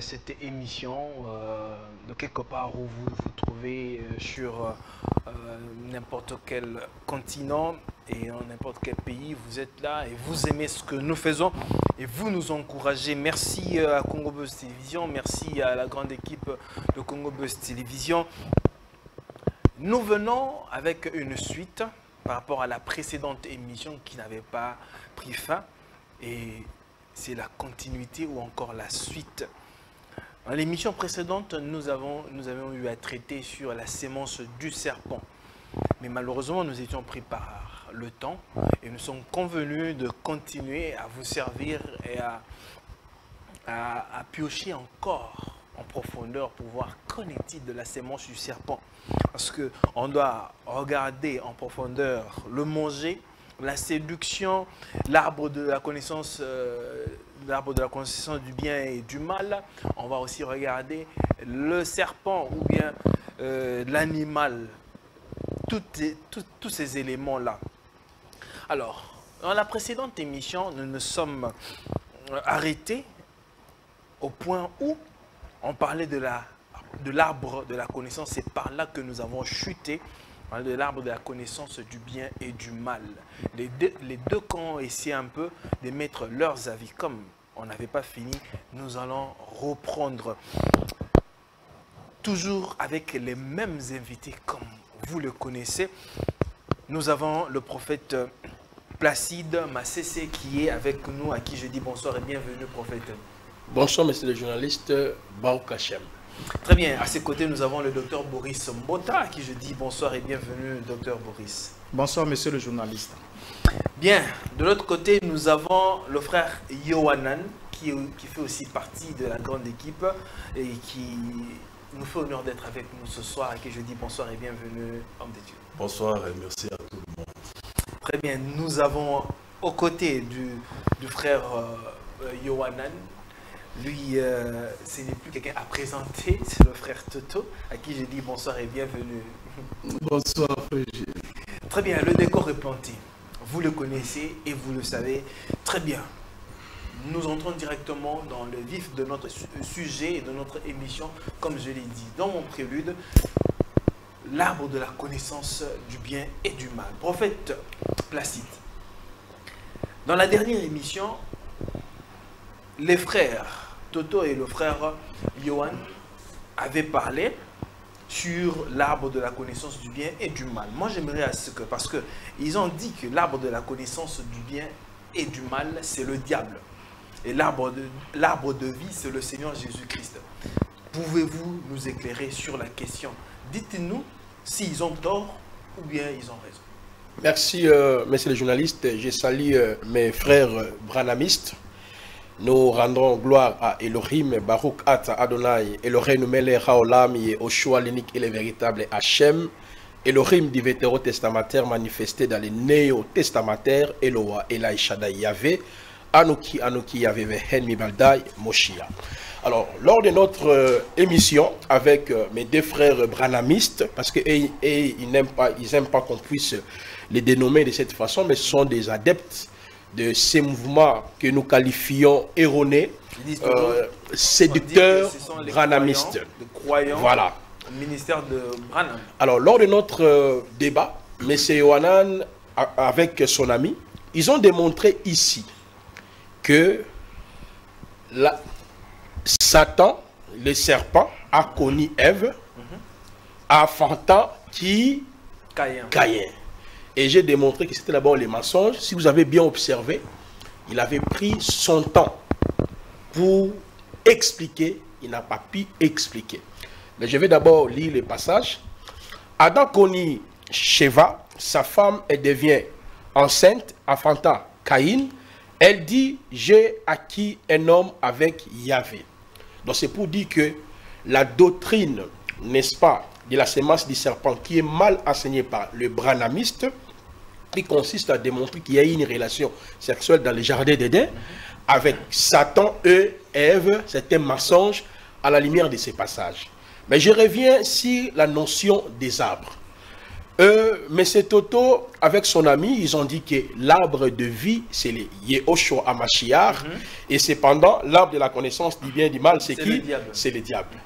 cette émission de quelque part où vous vous trouvez sur n'importe quel continent et en n'importe quel pays. Vous êtes là et vous aimez ce que nous faisons et vous nous encouragez. Merci à Congo Buzz Télévision, merci à la grande équipe de Congo Buzz Télévision. Nous venons avec une suite par rapport à la précédente émission qui n'avait pas pris fin et c'est la continuité ou encore la suite. Dans l'émission précédente, nous avions eu à traiter sur la sémence du serpent. Mais malheureusement, nous étions pris par le temps et nous sommes convenus de continuer à vous servir et à piocher encore en profondeur pour voir qu'en est-il de la sémence du serpent. Parce qu'on doit regarder en profondeur le manger, la séduction, l'arbre de la connaissance du bien et du mal. On va aussi regarder le serpent ou bien l'animal, tous ces éléments-là. Alors, dans la précédente émission, nous nous sommes arrêtés au point où on parlait de l'arbre de la connaissance. C'est par là que nous avons chuté, de l'arbre de la connaissance du bien et du mal. Les deux camps ont essayé un peu de mettre leurs avis. Comme on n'avait pas fini, nous allons reprendre toujours avec les mêmes invités comme vous le connaissez. Nous avons le prophète Placide Massessé qui est avec nous, à qui je dis bonsoir et bienvenue, prophète. Bonsoir, monsieur le journaliste Baruch Hachem. Très bien. À ses côtés, nous avons le docteur Boris Mbota, à qui je dis bonsoir et bienvenue, docteur Boris. Bonsoir, monsieur le journaliste. Bien. De l'autre côté, nous avons le frère Yohanan, qui fait aussi partie de la grande équipe et qui nous fait honneur d'être avec nous ce soir, à qui je dis bonsoir et bienvenue, homme de Dieu. Bonsoir et merci à tout le monde. Très bien. Nous avons aux côtés du frère Yohanan. Lui, ce n'est plus quelqu'un à présenter, c'est le frère Toto, à qui je dis bonsoir et bienvenue. Bonsoir, frère. Très bien, le décor est planté. Vous le connaissez et vous le savez très bien. Nous entrons directement dans le vif de notre sujet et de notre émission, comme je l'ai dit dans mon prélude, l'arbre de la connaissance du bien et du mal. Prophète Placide, dans la dernière émission, les frères Toto et le frère Johan avaient parlé sur l'arbre de la connaissance du bien et du mal. Moi, j'aimerais à ce que, parce qu'ils ont dit que l'arbre de la connaissance du bien et du mal, c'est le diable. Et l'arbre de vie, c'est le Seigneur Jésus-Christ. Pouvez-vous nous éclairer sur la question? Dites-nous s'ils ont tort ou bien ils ont raison. Merci, monsieur le journaliste. Je salue mes frères branamistes. Nous rendons gloire à Elohim, Baruch Ata Adonai, Elohim Melech Haolam, Yehoshua l'unique et le véritable Hachem, Elohim du vétérotestamentaire manifesté dans les néo-testamentaires, Eloah, Elai Shaddai Yahvé, Anuki, Yahvé, Vehen, Mibaldai, Moshia. Alors, lors de notre émission avec mes deux frères branamistes, parce qu'ils n'aiment pas qu'on puisse les dénommer de cette façon, mais ce sont des adeptes de ces mouvements que nous qualifions erronés, séducteurs, branamistes. Croyants, voilà. Au ministère de Branham. Alors, lors de notre débat, M. Yohanan, avec son ami, ils ont démontré ici que Satan, le serpent, a connu Ève, enfantant qui Caïn. Et j'ai démontré que c'était d'abord les mensonges. Si vous avez bien observé, il avait pris son temps pour expliquer. Il n'a pas pu expliquer. Mais je vais d'abord lire le passage. Adam connut Sheva, sa femme, elle devient enceinte, enfantant Caïn. Elle dit, j'ai acquis un homme avec Yahvé. Donc c'est pour dire que la doctrine, n'est-ce pas, de la sémence du serpent qui est mal enseignée par le branhamiste, qui consiste à démontrer qu'il y a eu une relation sexuelle dans le jardin d'Éden avec Satan et Ève, c'est un mensonge à la lumière de ces passages. Mais je reviens sur la notion des arbres. Mais c'est Toto, avec son ami, ils ont dit que l'arbre de vie, c'est le Yehoshua HaMashiach. Et cependant, l'arbre de la connaissance du bien et du mal, c'est qui? C'est le diable.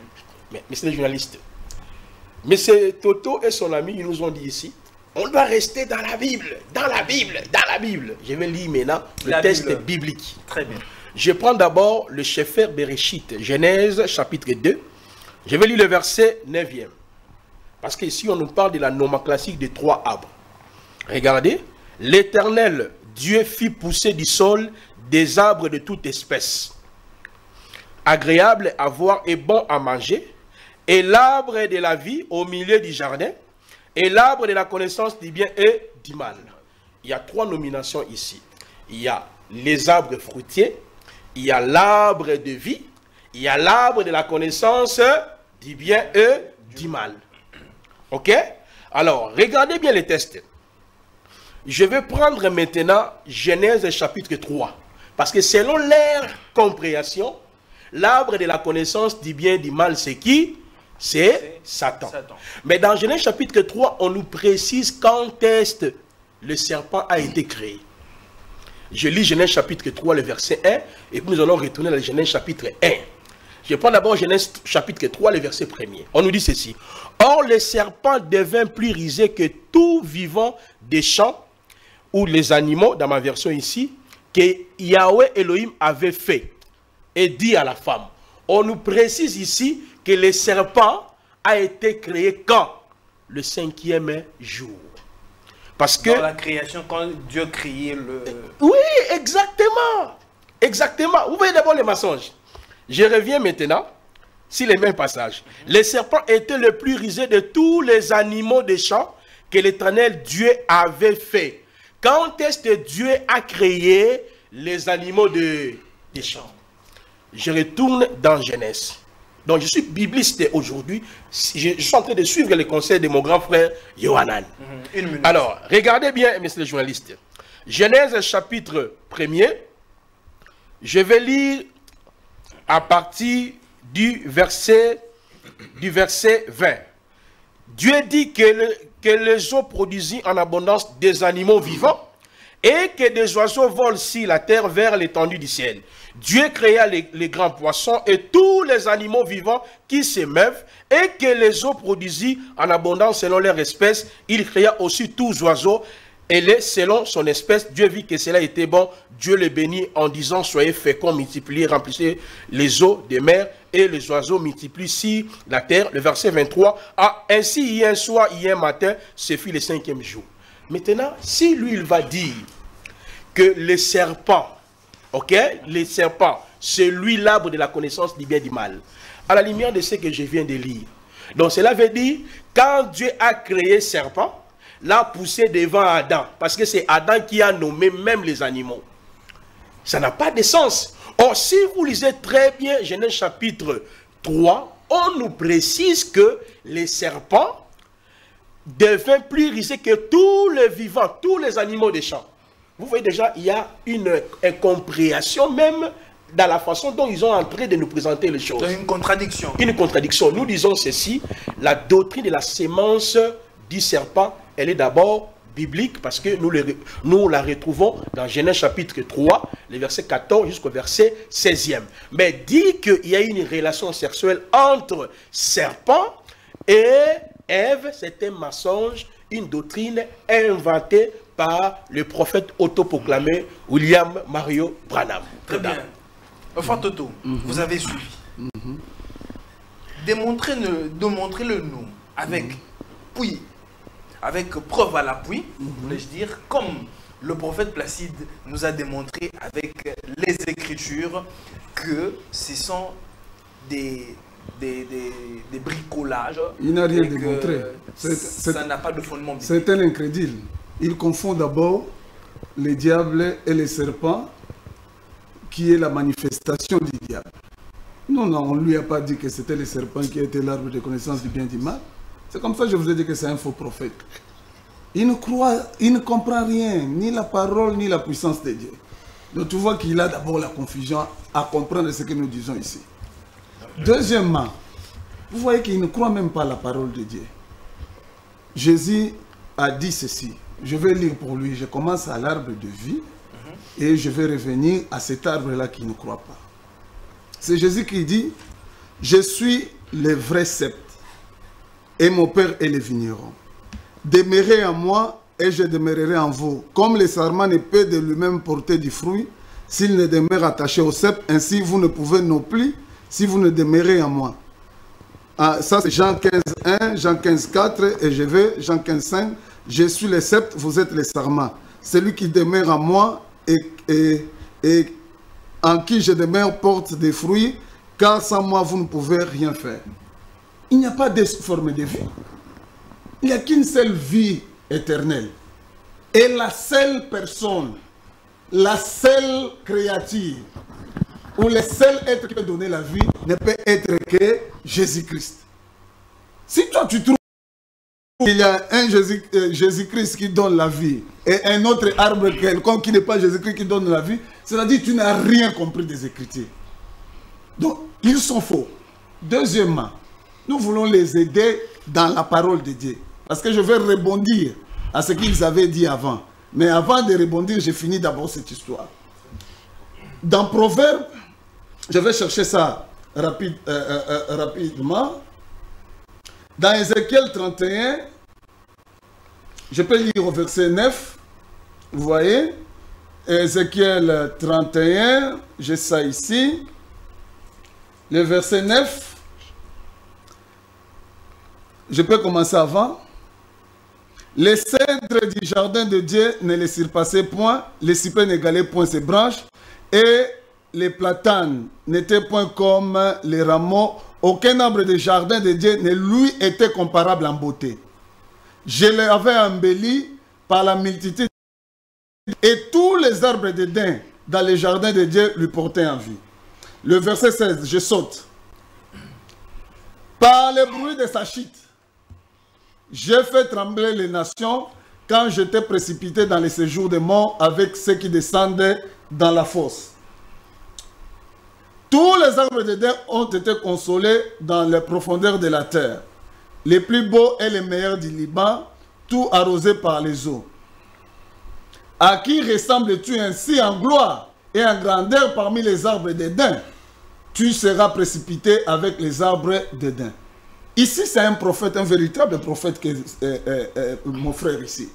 Mais c'est les journalistes. Mais c'est Toto et son ami, ils nous ont dit ici, on doit rester dans la Bible, dans la Bible, dans la Bible. Je vais lire maintenant le texte biblique. Très bien. Je prends d'abord le Sefer Bereshit, Genèse chapitre 2. Je vais lire le verset 9e. Parce qu'ici, on nous parle de la nomenclature des 3 arbres. Regardez. L'Éternel, Dieu fit pousser du sol des arbres de toute espèce, agréables à voir et bons à manger, et l'arbre de la vie au milieu du jardin, et l'arbre de la connaissance du bien et du mal. Il y a 3 nominations ici. Il y a les arbres fruitiers, il y a l'arbre de vie, il y a l'arbre de la connaissance du bien et du mal. Ok? Alors, regardez bien les tests. Je vais prendre maintenant Genèse chapitre 3. Parce que selon leur compréhension, l'arbre de la connaissance du bien et du mal, c'est qui? C'est Satan. Mais dans Genèse chapitre 3, on nous précise quand est-ce le serpent a été créé. Je lis Genèse chapitre 3, le verset 1, et puis nous allons retourner à Genèse chapitre 1. Je prends d'abord Genèse chapitre 3, le verset 1er. On nous dit ceci. Or, le serpent devint plus rusé que tout vivant des champs, ou les animaux, dans ma version ici, que Yahweh Elohim avait fait, et dit à la femme. On nous précise ici que le serpent a été créé quand? Le 5e jour. Parce que... Dans la création, quand Dieu créait le... Oui, exactement. Exactement. Vous voyez d'abord les mensonges. Je reviens maintenant sur les mêmes passages. Le serpent était le plus rusé de tous les animaux des champs que l'Éternel Dieu avait fait. Quand est-ce que Dieu a créé les animaux des champs? Je retourne dans Genèse. Donc je suis bibliste aujourd'hui. Je suis en train de suivre les conseils de mon grand frère Yohanan. Alors, regardez bien, messieurs les journalistes. Genèse chapitre 1er. Je vais lire à partir du verset 20. Dieu dit que les eaux produisent en abondance des animaux vivants et que des oiseaux volent sur la terre vers l'étendue du ciel. Dieu créa les grands poissons et tous les animaux vivants qui se meuvent et que les eaux produisent en abondance selon leur espèce. Il créa aussi tous les oiseaux et selon son espèce. Dieu vit que cela était bon. Dieu le bénit en disant, soyez féconds, multipliez, remplissez les eaux des mers et les oiseaux multiplient sur la terre. Le verset 23. Ah, ainsi hier soir, hier matin, ce fut le 5e jour. Maintenant, si lui, il va dire que le serpent, ok, le serpent, c'est lui l'arbre de la connaissance du bien et du mal, à la lumière de ce que je viens de lire. Donc cela veut dire, quand Dieu a créé le serpent, l'a poussé devant Adam, parce que c'est Adam qui a nommé même les animaux. Ça n'a pas de sens. Or, si vous lisez très bien Genèse chapitre 3, on nous précise que les serpents devient plus rusé que tous les vivants, tous les animaux des champs. Vous voyez déjà, il y a une incompréhension même dans la façon dont ils ont en train de nous présenter les choses. Une contradiction. Une contradiction. Nous disons ceci, la doctrine de la sémence du serpent, elle est d'abord biblique parce que nous la retrouvons dans Genèse chapitre 3, les versets 14 jusqu'au verset 16e. Mais dit qu'il y a une relation sexuelle entre serpent et Ève, c'est un mensonge, une doctrine inventée par le prophète autoproclamé William Mario Branham. Très bien. Enfin, Toto, vous avez suivi. Démontrez-le nous avec avec preuve à l'appui, voulais-je dire, comme le prophète Placide nous a démontré avec les Écritures que ce sont des bricolages. Il n'a rien démontré. Ça n'a pas de fondement biblique. C'est un incrédule. Il confond d'abord les diables et les serpents, qui est la manifestation du diable. Non, on ne lui a pas dit que c'était les serpents qui étaient l'arbre de connaissance du bien et du mal. C'est comme ça que je vous ai dit que c'est un faux prophète. Il ne comprend rien, ni la parole, ni la puissance de Dieu. Donc tu vois qu'il a d'abord la confusion à comprendre ce que nous disons ici. Deuxièmement, vous voyez qu'il ne croit même pas à la parole de Dieu. Jésus a dit ceci. Je vais lire pour lui. Je commence à l'arbre de vie et je vais revenir à cet arbre-là qui ne croit pas. C'est Jésus qui dit, je suis le vrai cep et mon Père est le vigneron. Demeurez en moi et je demeurerai en vous. Comme le sarment ne peut de lui-même porter du fruit, s'il ne demeure attaché au cep, ainsi vous ne pouvez non plus si vous ne demeurez en moi. Ah, ça c'est Jean 15, 1, Jean 15, 4, et je vais, Jean 15, 5, je suis le sceptre, vous êtes les sarments. Celui qui demeure en moi et en qui je demeure porte des fruits, car sans moi vous ne pouvez rien faire. Il n'y a pas de forme de vie. Il n'y a qu'une seule vie éternelle. Et la seule personne, la seule créature, ou le seul être qui peut donner la vie, ne peut être que Jésus-Christ. Si toi tu trouves qu'il y a un Jésus-Christ qui donne la vie et un autre arbre quelconque qui n'est pas Jésus-Christ qui donne la vie, c'est-à-dire que tu n'as rien compris des Écritures. Donc, ils sont faux. Deuxièmement, nous voulons les aider dans la parole de Dieu. Parce que je vais rebondir à ce qu'ils avaient dit avant. Mais avant de rebondir, j'ai fini d'abord cette histoire. Dans Proverbe, je vais chercher ça rapidement. Dans Ézéchiel 31, je peux lire au verset 9. Vous voyez, Ézéchiel 31, j'ai ça ici. Le verset 9. Je peux commencer avant. Les cèdres du jardin de Dieu ne les surpassaient point, les cyprès n'égalaient point ses branches, et les platanes n'étaient point comme les rameaux. Aucun arbre du jardin de Dieu ne lui était comparable en beauté. Je l'avais embelli par la multitude, et tous les arbres de daim dans le jardin de Dieu lui portaient envie. Le verset 16, je saute. Par le bruit de sa chute, j'ai fait trembler les nations quand j'étais précipité dans les séjours des morts avec ceux qui descendaient dans la fosse. Tous les arbres de daim ont été consolés dans les profondeurs de la terre. Les plus beaux et les meilleurs du Liban, tout arrosés par les eaux. À qui ressembles-tu ainsi en gloire et en grandeur parmi les arbres de daim? Tu seras précipité avec les arbres de daim. Ici, c'est un prophète, un véritable prophète, que, mon frère ici,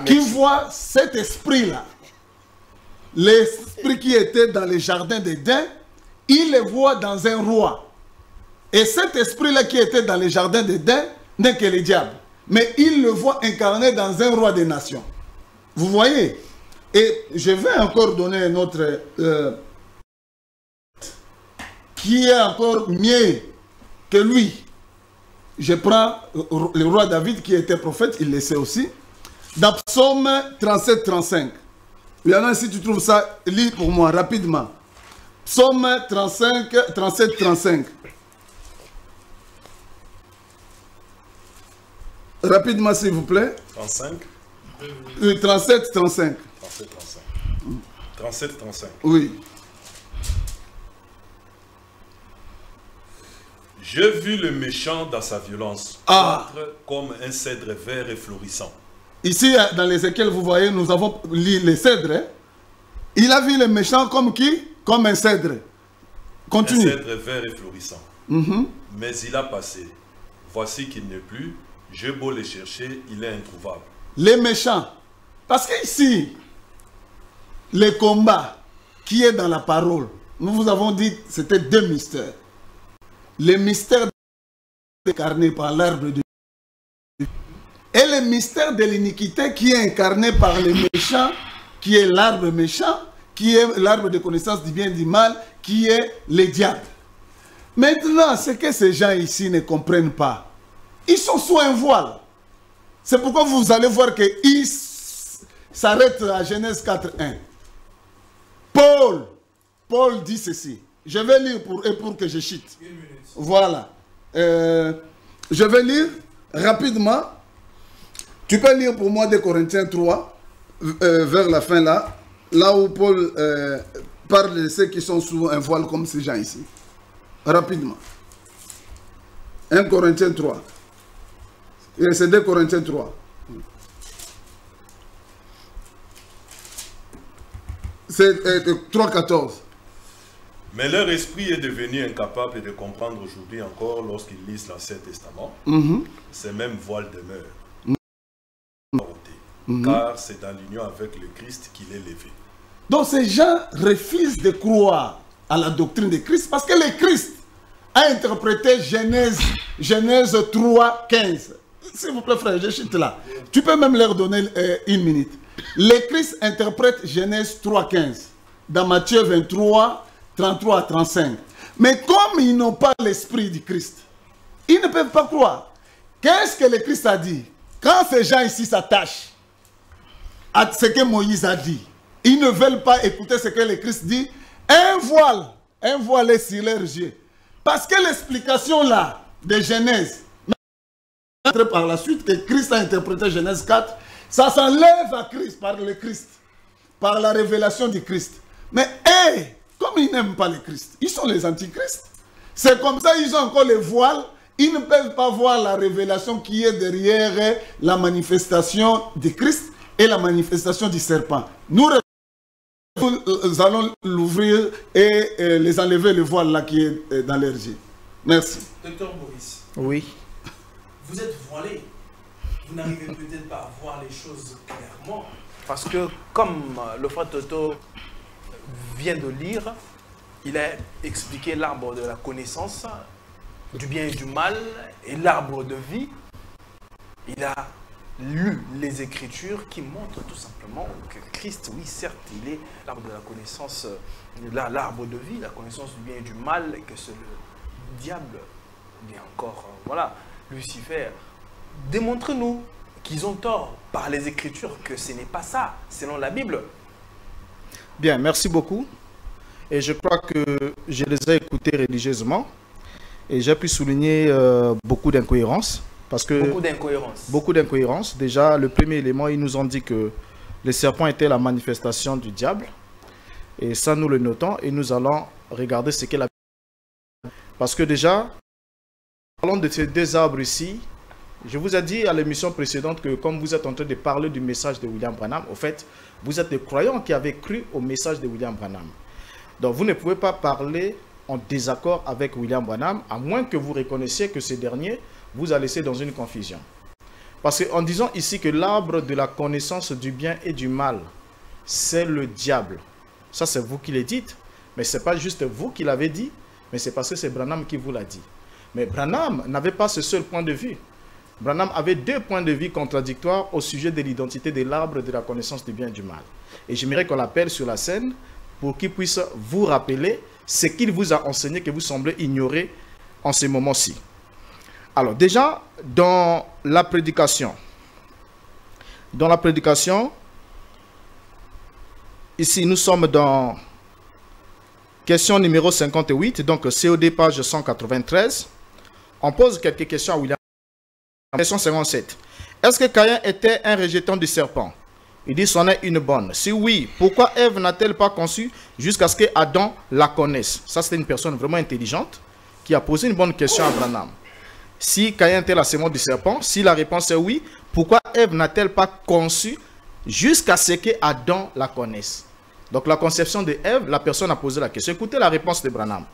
qui voit cet esprit-là. L'esprit qui était dans les jardins d'Éden, il le voit dans un roi. Et cet esprit-là qui était dans les jardins d'Éden n'est que le diable. Mais il le voit incarné dans un roi des nations. Vous voyez? Et je vais encore donner un autre qui est encore mieux que lui. Je prends le roi David qui était prophète, il le sait aussi. Dans Psaume 37-35. Il y en a, si tu trouves ça, lis pour moi rapidement. Psaume 37-35. Rapidement, s'il vous plaît. 35 37-35. 37-35. Oui. J'ai vu le méchant dans sa violence, comme un cèdre vert et florissant. Ici, dans l'Ézéchiel, vous voyez, nous avons lu les cèdres. Hein? Il a vu le méchant comme qui? Comme un cèdre. Continue. Un cèdre vert et florissant. Mais il a passé. Voici qu'il n'est plus. J'ai beau le chercher, il est introuvable. Les méchants. Parce qu'ici, le combat qui est dans la parole, nous vous avons dit, c'était deux mystères. Le mystère incarné par l'arbre de Dieu et le mystère de l'iniquité qui est incarné par le méchant, qui est l'arbre méchant, qui est l'arbre de connaissance du bien et du mal, qui est le diable. Maintenant, ce que ces gens ici ne comprennent pas, ils sont sous un voile. C'est pourquoi vous allez voir qu'ils s'arrêtent à Genèse 4.1. Paul dit ceci. Je vais lire pour que je chute. Voilà. Je vais lire rapidement. Tu peux lire pour moi 2 Corinthiens 3, vers la fin là, là où Paul parle de ceux qui sont sous un voile comme ces gens ici. Rapidement. 1 Corinthiens 3. C'est 2 Corinthiens 3. C'est 3,14. Mais leur esprit est devenu incapable de comprendre aujourd'hui encore lorsqu'ils lisent l'Ancien Testament. Ces mêmes voiles demeurent. Car c'est dans l'union avec le Christ qu'il est levé. Donc ces gens refusent de croire à la doctrine de Christ parce que le Christ a interprété Genèse 3, 15. S'il vous plaît frère, je chute là. Tu peux même leur donner une minute. Le Christ interprète Genèse 3, 15 dans Matthieu 23, 33 à 35. Mais comme ils n'ont pas l'esprit du Christ, ils ne peuvent pas croire. Qu'est-ce que le Christ a dit? Quand ces gens ici s'attachent à ce que Moïse a dit, ils ne veulent pas écouter ce que le Christ dit. Un voile est sur leurs yeux. Parce que l'explication là de Genèse, par la suite que Christ a interprété Genèse 4, ça s'enlève à Christ, par le Christ, par la révélation du Christ. Mais comme ils n'aiment pas le Christ, ils sont les antichrists. C'est comme ça, ils ont encore les voiles. Ils ne peuvent pas voir la révélation qui est derrière la manifestation du Christ et la manifestation du serpent. Nous allons l'ouvrir et les enlever le voile là qui est dans leurs yeux. Merci. Docteur Maurice. Oui. Vous êtes voilé. Vous n'arrivez peut-être pas à voir les choses clairement. Parce que comme le frère Toto vient de lire, il a expliqué l'arbre de la connaissance du bien et du mal et l'arbre de vie. Il a lu les Écritures qui montrent tout simplement que Christ, oui, certes, il est l'arbre de la connaissance, l'arbre de vie, la connaissance du bien et du mal, et que c'est le diable, bien encore, voilà, Lucifer. Démontre-nous qu'ils ont tort par les Écritures, que ce n'est pas ça, selon la Bible. Bien, merci beaucoup. Et je crois que je les ai écoutés religieusement et j'ai pu souligner beaucoup d'incohérences. Parce que beaucoup d'incohérences. Beaucoup d'incohérences. Déjà, le premier élément, ils nous ont dit que le serpent était la manifestation du diable. Et ça, nous le notons et nous allons regarder ce qu'est la Bible. Parce que déjà, parlons de ces deux arbres ici. Je vous ai dit à l'émission précédente que comme vous êtes en train de parler du message de William Branham, au fait, vous êtes des croyants qui avaient cru au message de William Branham. Donc vous ne pouvez pas parler en désaccord avec William Branham, à moins que vous reconnaissiez que ce dernier vous a laissé dans une confusion. Parce qu'en disant ici que l'arbre de la connaissance du bien et du mal, c'est le diable. Ça, c'est vous qui le dites, mais ce n'est pas juste vous qui l'avez dit, mais c'est parce que c'est Branham qui vous l'a dit. Mais Branham n'avait pas ce seul point de vue. Branham avait deux points de vue contradictoires au sujet de l'identité de l'arbre de la connaissance du bien et du mal. Et j'aimerais qu'on l'appelle sur la scène pour qu'il puisse vous rappeler ce qu'il vous a enseigné que vous semblez ignorer en ce moment-ci. Alors déjà, dans la prédication, ici nous sommes dans question numéro 58, donc COD page 193. On pose quelques questions à William. Question 57. Est-ce que Caïn était un rejetant du serpent? Il dit c'en est une bonne. Si oui, pourquoi Ève n'a-t-elle pas conçu jusqu'à ce que Adam la connaisse? Ça, c'est une personne vraiment intelligente qui a posé une bonne question à Branham. Si Caïn était la semence du serpent, si la réponse est oui, pourquoi Ève n'a-t-elle pas conçu jusqu'à ce que Adam la connaisse? Donc la conception de Ève, la personne a posé la question. Écoutez la réponse de Branham.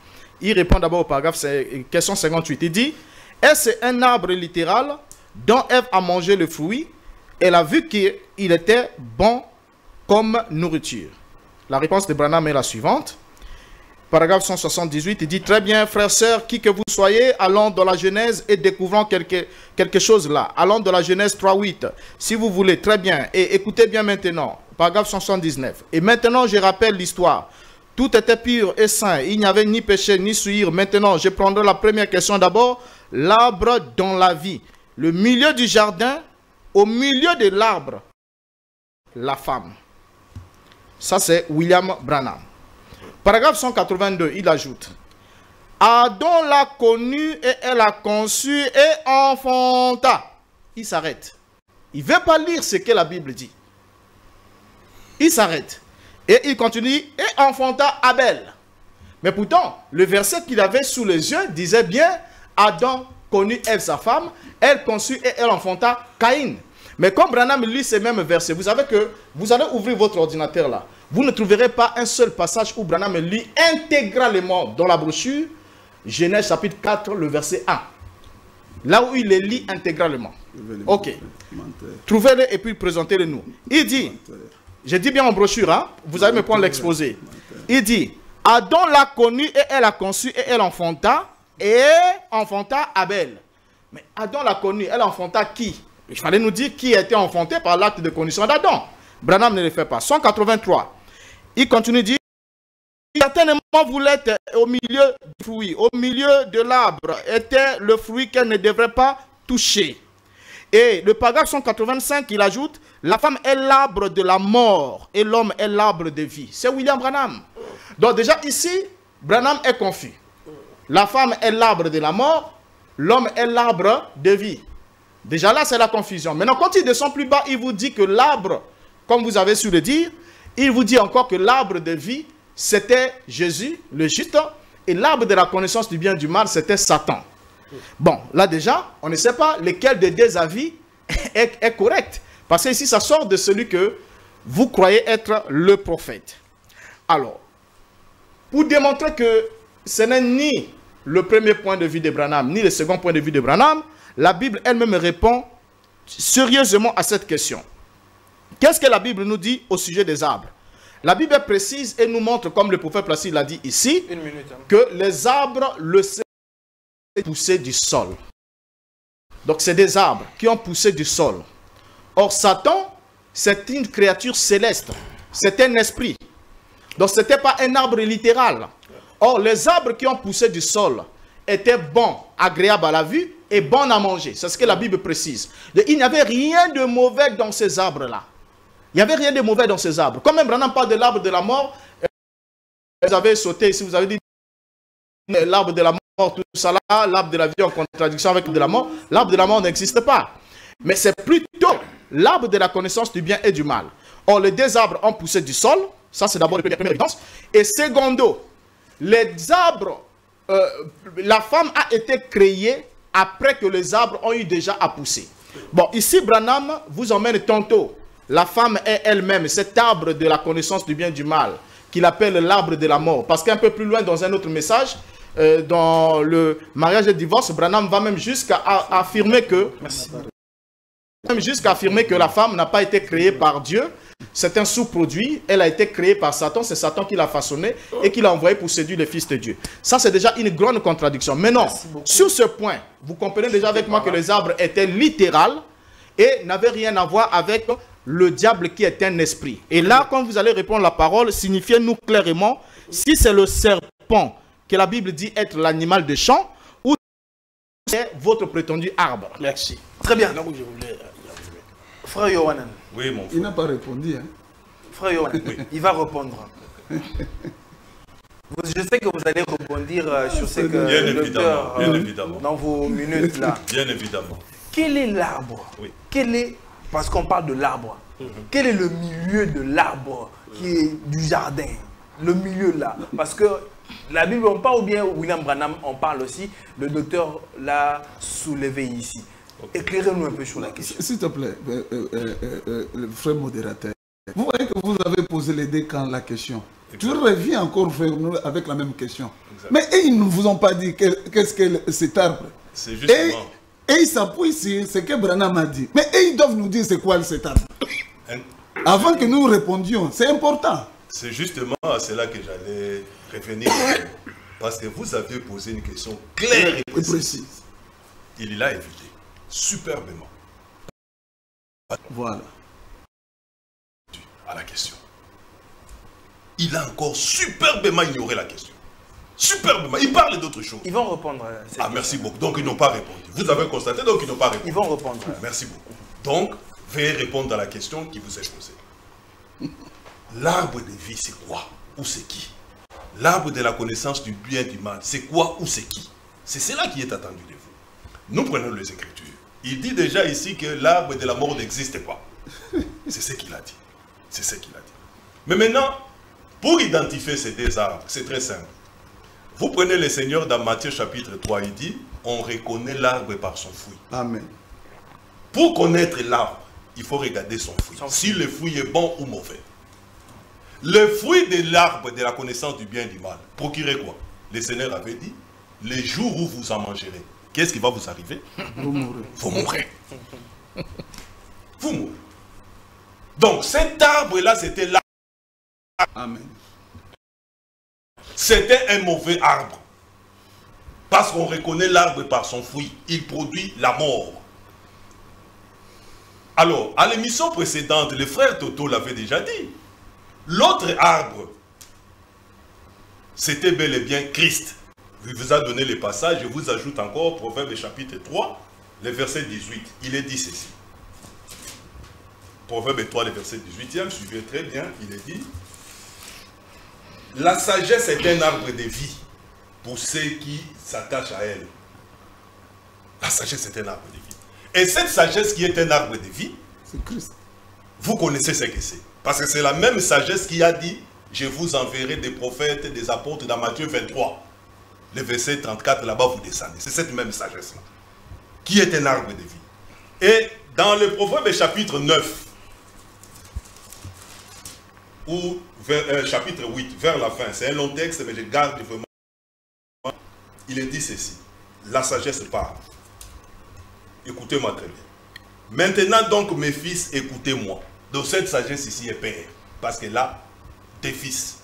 Il répond d'abord au paragraphe, c'est question 58. Il dit, est-ce un arbre littéral dont Ève a mangé le fruit? Elle a vu qu'il était bon comme nourriture. La réponse de Branham est la suivante. Paragraphe 178, il dit, très bien, frères, sœurs, qui que vous soyez, allons dans la Genèse et découvrons quelque chose là. Allons dans la Genèse 3.8, si vous voulez, très bien. Et écoutez bien maintenant, paragraphe 179. Et maintenant, je rappelle l'histoire. Tout était pur et sain, il n'y avait ni péché, ni souillure. Maintenant, je prendrai la première question d'abord. L'arbre dans la vie. Le milieu du jardin, au milieu de l'arbre, la femme. Ça, c'est William Branham. Paragraphe 182, il ajoute, Adam l'a connue et elle a conçu et enfanta. Il s'arrête. Il ne veut pas lire ce que la Bible dit. Il s'arrête. Et il continue, et enfanta Abel. Mais pourtant, le verset qu'il avait sous les yeux disait bien, Adam connut Ève sa femme, elle conçut et elle enfanta Caïn. Mais comme Branham lit ces mêmes versets, vous savez que vous allez ouvrir votre ordinateur là. vous ne trouverez pas un seul passage où Branham lit intégralement dans la brochure Genèse chapitre 4, le verset 1. Là où il les lit intégralement. Ok. Trouvez-le et puis présentez-le nous. Il dit, je dis bien en brochure, hein, vous allez me prendre l'exposé. Il dit, Adam l'a connue et elle a conçu et elle enfanta Abel. Mais Adam l'a connue, elle enfanta qui? Il fallait nous dire qui a été enfanté par l'acte de condition d'Adam. Branham ne le fait pas. 183. Il continue de dire, certainement vous l'êtes au milieu du fruit, au milieu de l'arbre était le fruit qu'elle ne devrait pas toucher. Et le paragraphe 185, il ajoute, la femme est l'arbre de la mort et l'homme est l'arbre de vie. C'est William Branham. Donc déjà ici, Branham est confus. La femme est l'arbre de la mort, l'homme est l'arbre de vie. Déjà là, c'est la confusion. Maintenant, quand il descend plus bas, il vous dit que l'arbre, comme vous avez su le dire, il vous dit encore que l'arbre de vie, c'était Jésus, le juste, et l'arbre de la connaissance du bien et du mal, c'était Satan. Bon, là déjà, on ne sait pas lequel des deux avis est correct. Parce que ici, ça sort de celui que vous croyez être le prophète. Alors, pour démontrer que ce n'est ni le premier point de vue de Branham, ni le second point de vue de Branham, la Bible elle-même répond sérieusement à cette question. Qu'est-ce que la Bible nous dit au sujet des arbres? La Bible est précise et nous montre, comme le prophète Placide l'a dit ici, que les arbres le savent pousser du sol. Donc c'est des arbres qui ont poussé du sol. Or Satan, c'est une créature céleste. C'est un esprit. Donc ce n'était pas un arbre littéral. Or les arbres qui ont poussé du sol étaient bons, agréables à la vue et bons à manger. C'est ce que la Bible précise. Il n'y avait rien de mauvais dans ces arbres-là. Il n'y avait rien de mauvais dans ces arbres. Quand même Branham parle de l'arbre de la mort, vous avez sauté ici, vous avez dit l'arbre de la mort, tout ça là, l'arbre de la vie en contradiction avec de la mort. L'arbre de la mort n'existe pas. Mais c'est plutôt l'arbre de la connaissance du bien et du mal. Or, les deux arbres ont poussé du sol. Ça, c'est d'abord la première évidence. Et secondo, les arbres, la femme a été créée après que les arbres ont eu déjà à pousser. Bon, ici, Branham vous emmène tantôt. La femme est elle-même cet arbre de la connaissance du bien et du mal, qu'il appelle l'arbre de la mort. Parce qu'un peu plus loin, dans un autre message, dans le mariage et le divorce, Branham va même jusqu'à affirmer que... Même jusqu'à affirmer que la femme n'a pas été créée par Dieu. C'est un sous-produit. Elle a été créée par Satan. C'est Satan qui l'a façonné et qui l'a envoyé pour séduire le Fils de Dieu. Ça, c'est déjà une grande contradiction. Mais non, sur ce point, vous comprenez déjà avec moi que les arbres étaient littérales et n'avaient rien à voir avec le diable qui est un esprit. Et là, quand vous allez répondre la parole, signifiez-nous clairement si c'est le serpent que la Bible dit être l'animal de champ ou c'est votre prétendu arbre. Merci. Très bien. Frère Yohanan. Oui, mon frère. Il n'a pas répondu. Hein. Frère Yohanan, il va répondre. Je sais que vous allez rebondir sur ce que bien le évidemment, docteur, bien évidemment. dans vos minutes là. Bien évidemment. Quel est l'arbre? Oui. Quel est, parce qu'on parle de l'arbre, quel est le milieu de l'arbre qui est du jardin? Le milieu là. Parce que la Bible, on parle, ou bien William Branham, on parle aussi, le docteur l'a soulevé ici. Okay. Éclairez-nous un peu sur la question. S'il te plaît, le frère modérateur. Vous voyez que vous avez posé les deux camps la question. Tu reviens encore vers nous avec la même question. Exact. Mais ils ne vous ont pas dit qu'est-ce que cet arbre. C'est justement... Et ils s'appuient sur ce que Branham a dit. Mais ils doivent nous dire c'est quoi cet arbre. Avant que nous répondions. C'est important. C'est justement à cela que j'allais revenir. Parce que vous avez posé une question claire et précise. Il l'a évité. Superbement. Voilà. À la question. Il a encore superbement ignoré la question. Superbement. Il parle d'autre chose. Ils vont répondre. Merci beaucoup. Donc, ils n'ont pas répondu. Vous avez constaté, donc ils n'ont pas répondu. Ils vont répondre. Merci beaucoup. Donc, veuillez répondre à la question qui vous est posée. L'arbre de vie, c'est quoi? Ou c'est qui? L'arbre de la connaissance du bien et du mal, c'est quoi ou c'est qui? C'est cela qui est attendu de vous. Nous prenons les Écritures. Il dit déjà ici que l'arbre de la mort n'existe pas. C'est ce qu'il a dit. C'est ce qu'il a dit. Mais maintenant, pour identifier ces deux arbres, c'est très simple. Vous prenez le Seigneur dans Matthieu chapitre 3, il dit, on reconnaît l'arbre par son fruit. Amen. Pour connaître l'arbre, il faut regarder son fruit. Si le fruit est bon ou mauvais. Le fruit de l'arbre de la connaissance du bien et du mal procurait quoi? Le Seigneur avait dit, les jours où vous en mangerez, qu'est-ce qui va vous arriver? Vous mourrez. Vous mourrez. Vous mourrez. Donc cet arbre-là, c'était l'arbre. Amen. C'était un mauvais arbre. Parce qu'on reconnaît l'arbre par son fruit. Il produit la mort. Alors, à l'émission précédente, le frère Toto l'avait déjà dit. L'autre arbre, c'était bel et bien Christ. Il vous a donné les passages, je vous ajoute encore Proverbe chapitre 3, le verset 18. Il est dit ceci. Proverbe 3, le verset 18e, suivez très bien, il est dit. La sagesse est un arbre de vie pour ceux qui s'attachent à elle. La sagesse est un arbre de vie. Et cette sagesse qui est un arbre de vie, c'est Christ. Vous connaissez ce que c'est. Parce que c'est la même sagesse qui a dit, je vous enverrai des prophètes, des apôtres dans Matthieu 23. Le verset 34, là-bas vous descendez. C'est cette même sagesse-là. Qui est un arbre de vie. Et dans le Proverbe chapitre 9, ou chapitre 8, vers la fin, c'est un long texte, mais je garde vraiment. Il est dit ceci. La sagesse parle. Écoutez-moi très bien. Maintenant donc mes fils, écoutez-moi. Donc cette sagesse ici est père. Parce que là, tes fils.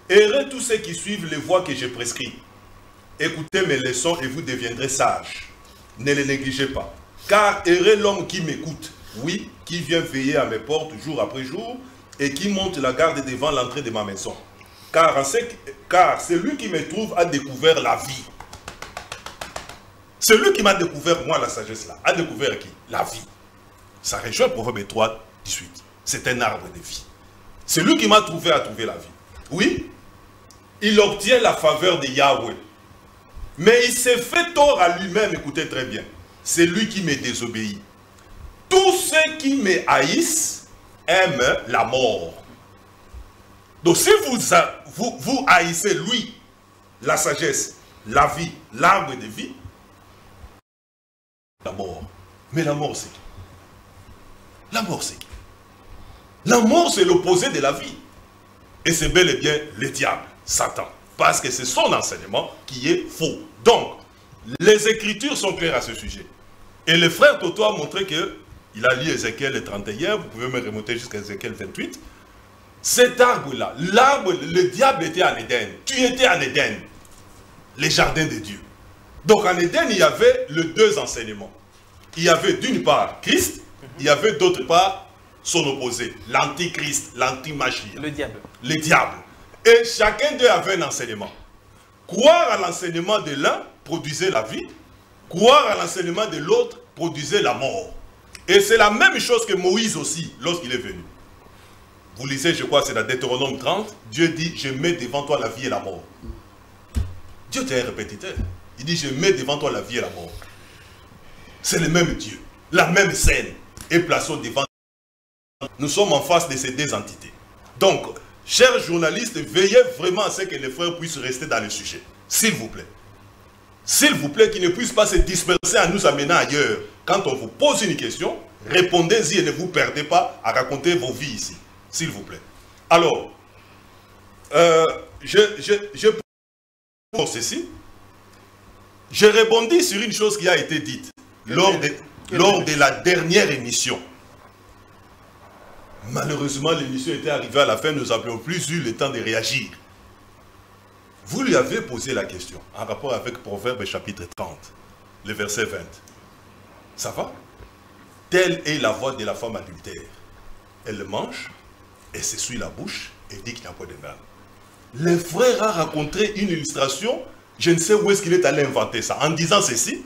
Errez tous ceux qui suivent les voies que j'ai prescrites. Écoutez mes leçons et vous deviendrez sages. Ne les négligez pas. Car errez l'homme qui m'écoute. Oui, qui vient veiller à mes portes jour après jour et qui monte la garde devant l'entrée de ma maison. Car celui qui me trouve a découvert la vie. Celui qui m'a découvert, moi, la sagesse là, a découvert qui? La vie. Ça rejoint Proverbe 3, 18. C'est un arbre de vie. Celui qui m'a trouvé a trouvé la vie. Oui, il obtient la faveur de Yahweh. Mais il s'est fait tort à lui-même, écoutez très bien. C'est lui qui me désobéit. Tous ceux qui me haïssent aiment la mort. Donc si vous haïssez lui, la sagesse, la vie, l'arbre de vie, la mort. Mais la mort c'est qui? La mort c'est qui? La mort c'est l'opposé de la vie. Et c'est bel et bien le diable, Satan. Parce que c'est son enseignement qui est faux. Donc, les Écritures sont claires à ce sujet. Et le frère Toto a montré qu'il a lu Ézéchiel 31, vous pouvez me remonter jusqu'à Ézéchiel 28. Cet arbre-là, l'arbre, le diable était en Éden. Tu étais en Éden, les jardins de Dieu. Donc en Éden, il y avait les deux enseignements. Il y avait d'une part Christ, il y avait d'autre part son opposé, l'antichrist, l'anti-magie. Le diable. Le diable. Et chacun d'eux avait un enseignement. Croire à l'enseignement de l'un produisait la vie, croire à l'enseignement de l'autre produisait la mort. Et c'est la même chose que Moïse aussi, lorsqu'il est venu. Vous lisez, je crois, c'est dans Deutéronome 30, Dieu dit, je mets devant toi la vie et la mort. Dieu est un répétiteur. Il dit, je mets devant toi la vie et la mort. C'est le même Dieu, la même scène est placée devant nous. Nous sommes en face de ces deux entités. Donc, chers journalistes, veillez vraiment à ce que les frères puissent rester dans le sujet. S'il vous plaît. S'il vous plaît, qu'ils ne puissent pas se disperser en nous amenant ailleurs. Quand on vous pose une question, répondez-y et ne vous perdez pas à raconter vos vies ici. S'il vous plaît. Alors, pour ceci, je rebondis sur une chose qui a été dite lors de la dernière émission. Malheureusement, l'émission était arrivée à la fin, nous n'avions plus eu le temps de réagir. Vous lui avez posé la question en rapport avec Proverbe chapitre 30, le verset 20. Ça va? Telle est la voix de la femme adultère. Elle mange, elle s'essuie la bouche et dit qu'il n'y a pas de mal. Le frère a raconté une illustration, je ne sais où est-ce qu'il est allé inventer ça, en disant ceci.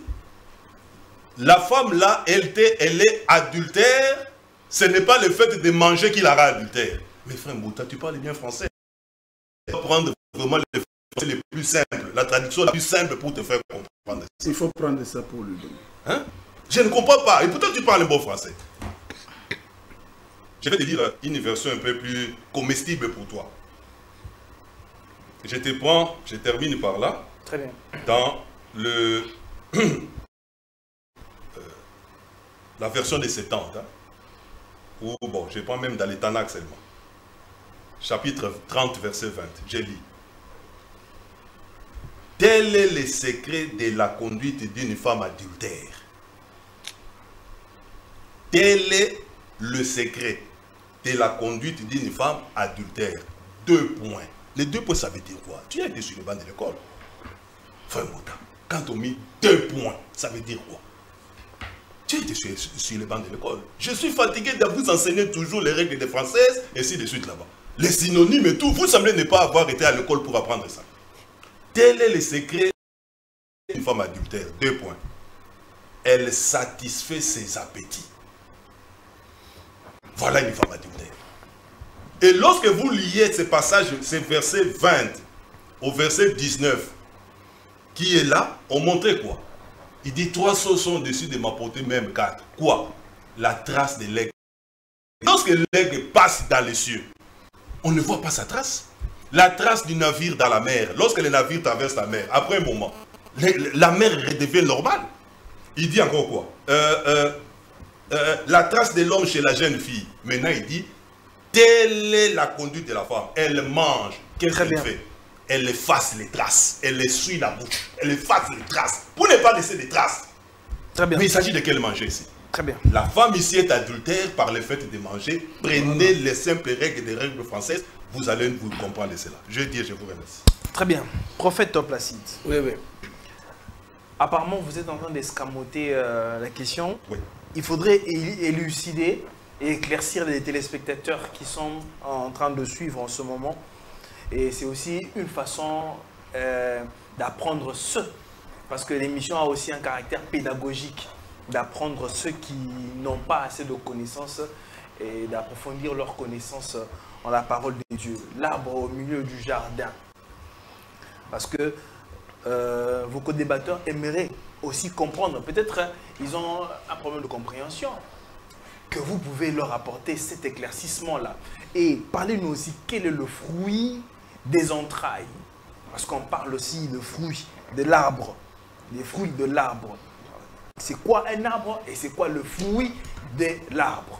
La femme là, elle est adultère, ce n'est pas le fait de manger qui la rend adultère. Mais frère Mbouta, tu parles bien français. Il faut prendre vraiment le français le plus simple, la traduction la plus simple pour te faire comprendre. Il faut prendre ça pour lui donner. Hein? Je ne comprends pas. Et pourtant tu parles bon français. Je vais te dire une version un peu plus comestible pour toi. Je te prends, je termine par là. Très bien. Dans le la version des 70. Hein, ou bon, je prends même dans les Tanakh seulement. chapitre 30, verset 20. Je lis. Tel est le secret de la conduite d'une femme adultère. Tel est le secret de la conduite d'une femme adultère. 2 points. Les 2 points, ça veut dire quoi? Tu as été sur le banc de l'école. Frère Mouta, quand on met 2 points, ça veut dire quoi? Tu as été sur le banc de l'école. Je suis fatigué de vous enseigner toujours les règles de française, et ainsi de suite là-bas. Les synonymes et tout, vous semblez ne pas avoir été à l'école pour apprendre ça. Tel est le secret d'une femme adultère. 2 points. Elle satisfait ses appétits. Voilà une femme adultère. Et lorsque vous liez ce passage, ce verset 20 au verset 19, qui est là, on montrait quoi? Il dit 3 sauces sont dessus de m'apporter même 4. Quoi? La trace de l'aigle. Lorsque l'aigle passe dans les cieux, on ne voit pas sa trace. La trace du navire dans la mer. Lorsque le navire traverse la mer, après un moment, la mer redevient normale. Il dit encore quoi? La trace de l'homme chez la jeune fille. Maintenant il dit, telle est la conduite de la femme. Elle mange. Qu'est-ce qu'elle fait? Elle efface les traces. Elle essuie la bouche. Elle efface les traces. Pour ne pas laisser des traces. Très bien. Mais il s'agit de quel manger ici? Très bien. La femme ici est adultère par le fait de manger. Prenez les simples règles des règles françaises. Vous allez vous comprendre cela. Je dis, je vous remercie. Très bien. Prophète Toplacide. Oui, oui. Apparemment, vous êtes en train d'escamoter la question. Oui. Il faudrait élucider et éclaircir les téléspectateurs qui sont en train de suivre en ce moment. Et c'est aussi une façon d'apprendre parce que l'émission a aussi un caractère pédagogique, d'apprendre ceux qui n'ont pas assez de connaissances et d'approfondir leurs connaissances en la parole de Dieu. L'arbre au milieu du jardin. Parce que vos co-débatteurs aimeraient aussi comprendre. Peut-être ils ont un problème de compréhension. Que vous pouvez leur apporter cet éclaircissement-là. Et parlez-nous aussi quel est le fruit des entrailles. Parce qu'on parle aussi de fruits de l'arbre. Les fruits de l'arbre. C'est quoi un arbre et c'est quoi le fruit de l'arbre?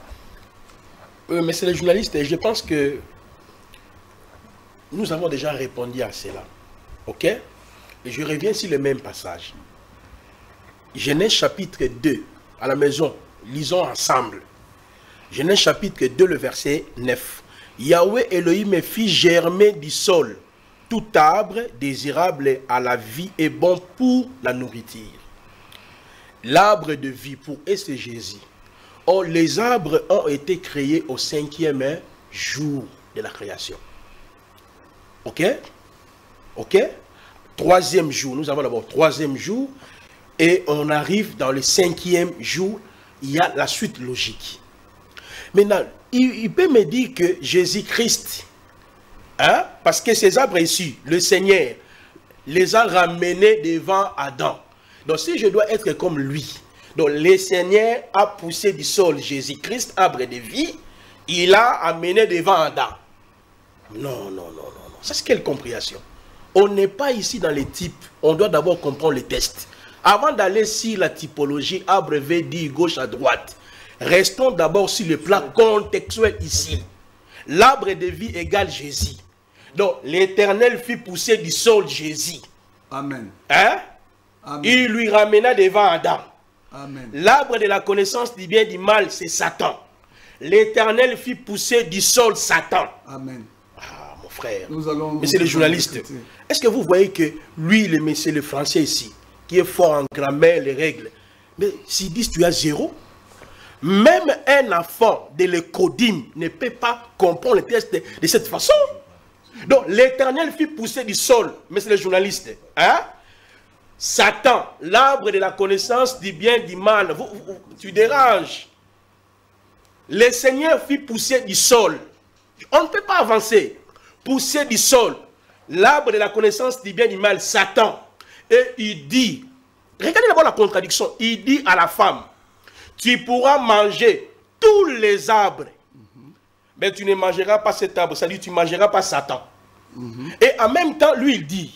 Mais c'est les journalistes et je pense que nous avons déjà répondu à cela. Ok? Et je reviens sur le même passage. Genèse chapitre 2, à la maison, lisons ensemble. Genèse chapitre 2, le verset 9. Yahweh Elohim fit germer du sol tout arbre désirable à la vie et bon pour la nourriture. L'arbre de vie pour eux, c'est Jésus. Or, les arbres ont été créés au 5e jour de la création. Ok? Ok? 3e jour. Nous avons d'abord 3e jour. Et on arrive dans le 5e jour. Il y a la suite logique. Maintenant, il peut me dire que Jésus-Christ, hein, parce que ces arbres ici, le Seigneur les a ramenés devant Adam. Donc si je dois être comme lui, donc le Seigneur a poussé du sol Jésus-Christ, arbre de vie, il a amené devant Adam. Non, non, non, non, non. Ça c'est quelle compréhension? On n'est pas ici dans les types, on doit d'abord comprendre les tests. Avant d'aller sur la typologie, arbre veut dire gauche à droite. Restons d'abord sur le plan contextuel ici. L'arbre de vie égale Jésus. Donc, l'Éternel fit pousser du sol Jésus. Amen. Hein? Amen. Il lui ramena devant Adam. Amen. L'arbre de la connaissance du bien et du mal, c'est Satan. L'Éternel fit pousser du sol Satan. Amen. Ah, mon frère. Nous allons... Monsieur le journaliste, est-ce que vous voyez que lui, le monsieur, le français ici, qui est fort en grammaire, les règles, mais s'il dit tu as 0, même un enfant de l'écodim ne peut pas comprendre le texte de cette façon. Donc, l'Éternel fit pousser du sol, monsieur le journaliste, hein? Satan, l'arbre de la connaissance du bien et du mal, tu déranges. Le Seigneur fit pousser du sol. On ne peut pas avancer. Pousser du sol, l'arbre de la connaissance du bien et du mal, Satan. Et il dit, regardez d'abord la contradiction, il dit à la femme, tu pourras manger tous les arbres, mais tu ne mangeras pas cet arbre, c'est-à-dire tu ne mangeras pas Satan. Et en même temps, lui, il dit,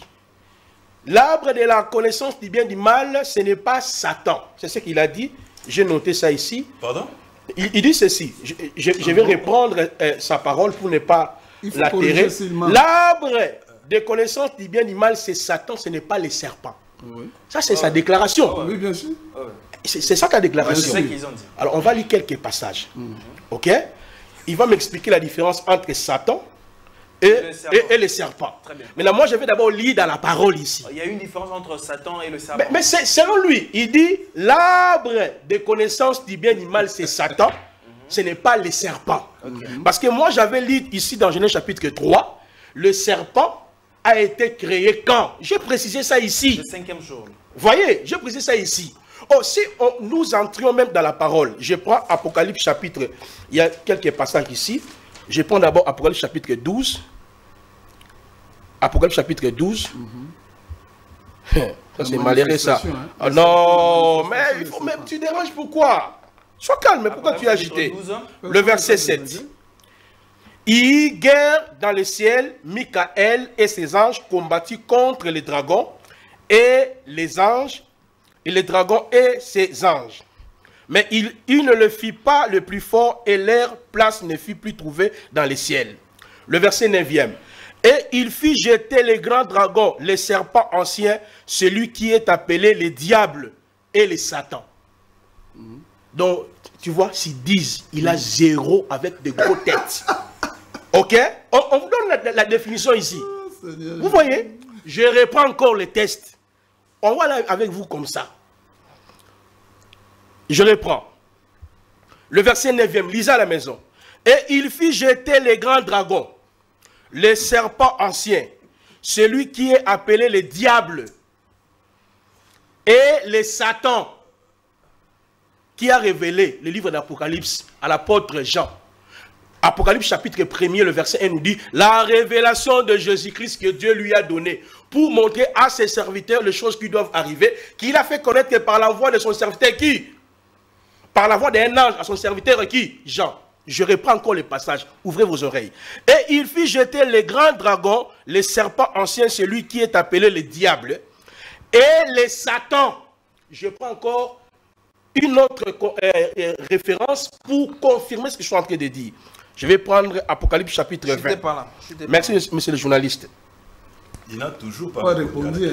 l'arbre de la connaissance du bien et du mal, ce n'est pas Satan. C'est ce qu'il a dit. J'ai noté ça ici. Pardon? Il dit ceci. Je vais reprendre sa parole pour ne pas la terre. L'arbre des connaissances du bien et du mal, c'est Satan, ce n'est pas les serpents. Oui. Ça, c'est sa déclaration. Oui, bien sûr. C'est ça ta déclaration. Alors, on va lire quelques passages. Ok? Il va m'expliquer la différence entre Satan et les serpents. Mais là, moi, je vais d'abord lire dans la parole ici. Il y a une différence entre Satan et le serpent. Mais selon lui, il dit l'arbre des connaissances du bien et du mal, c'est Satan. Ce n'est pas les serpents. Parce que moi, j'avais lu ici dans Genèse chapitre 3, le serpent a été créé quand? J'ai précisé ça ici. Le 5e jour. Voyez, j'ai précisé ça ici. Oh, si nous entrions même dans la parole, je prends Apocalypse chapitre, il y a quelques passages ici. Je prends d'abord Apocalypse chapitre 12. Apocalypse chapitre 12. Ça c'est malheureux ça. Hein. Oh, non, mais il faut même, tu déranges pourquoi? Sois calme, mais pourquoi tu es agité? 12, le verset 7. Il guerre dans le ciel, Michael et ses anges combattit contre les dragons et les anges, et les dragons et ses anges. Mais il ne le fit pas le plus fort et leur place ne fut plus trouvée dans le ciel. Le verset 9e. Et il fit jeter les grands dragons, les serpents anciens, celui qui est appelé les diables et les satans. Donc, tu vois, s'ils disent, il a 0 avec de gros têtes. Ok? On vous donne la définition ici. Vous voyez? Je reprends encore les tests. On va là avec vous comme ça. Je reprends. Le verset 9e, lisez à la maison. Et il fit jeter les grands dragons, les serpents anciens, celui qui est appelé les diables et les satans, qui a révélé le livre d'Apocalypse à l'apôtre Jean. Apocalypse chapitre 1er, le verset 1 nous dit la révélation de Jésus-Christ que Dieu lui a donnée pour montrer à ses serviteurs les choses qui doivent arriver, qu'il a fait connaître que par la voix de son serviteur qui? Par la voix d'un ange à son serviteur qui? Jean. Je reprends encore les passages, ouvrez vos oreilles. Et il fit jeter les grands dragons, les serpents anciens, celui qui est appelé le diable, et les satans. Je prends encore une autre référence pour confirmer ce que je suis en train de dire. Je vais prendre Apocalypse chapitre 20. Merci, monsieur le journaliste. Il n'a toujours pas répondu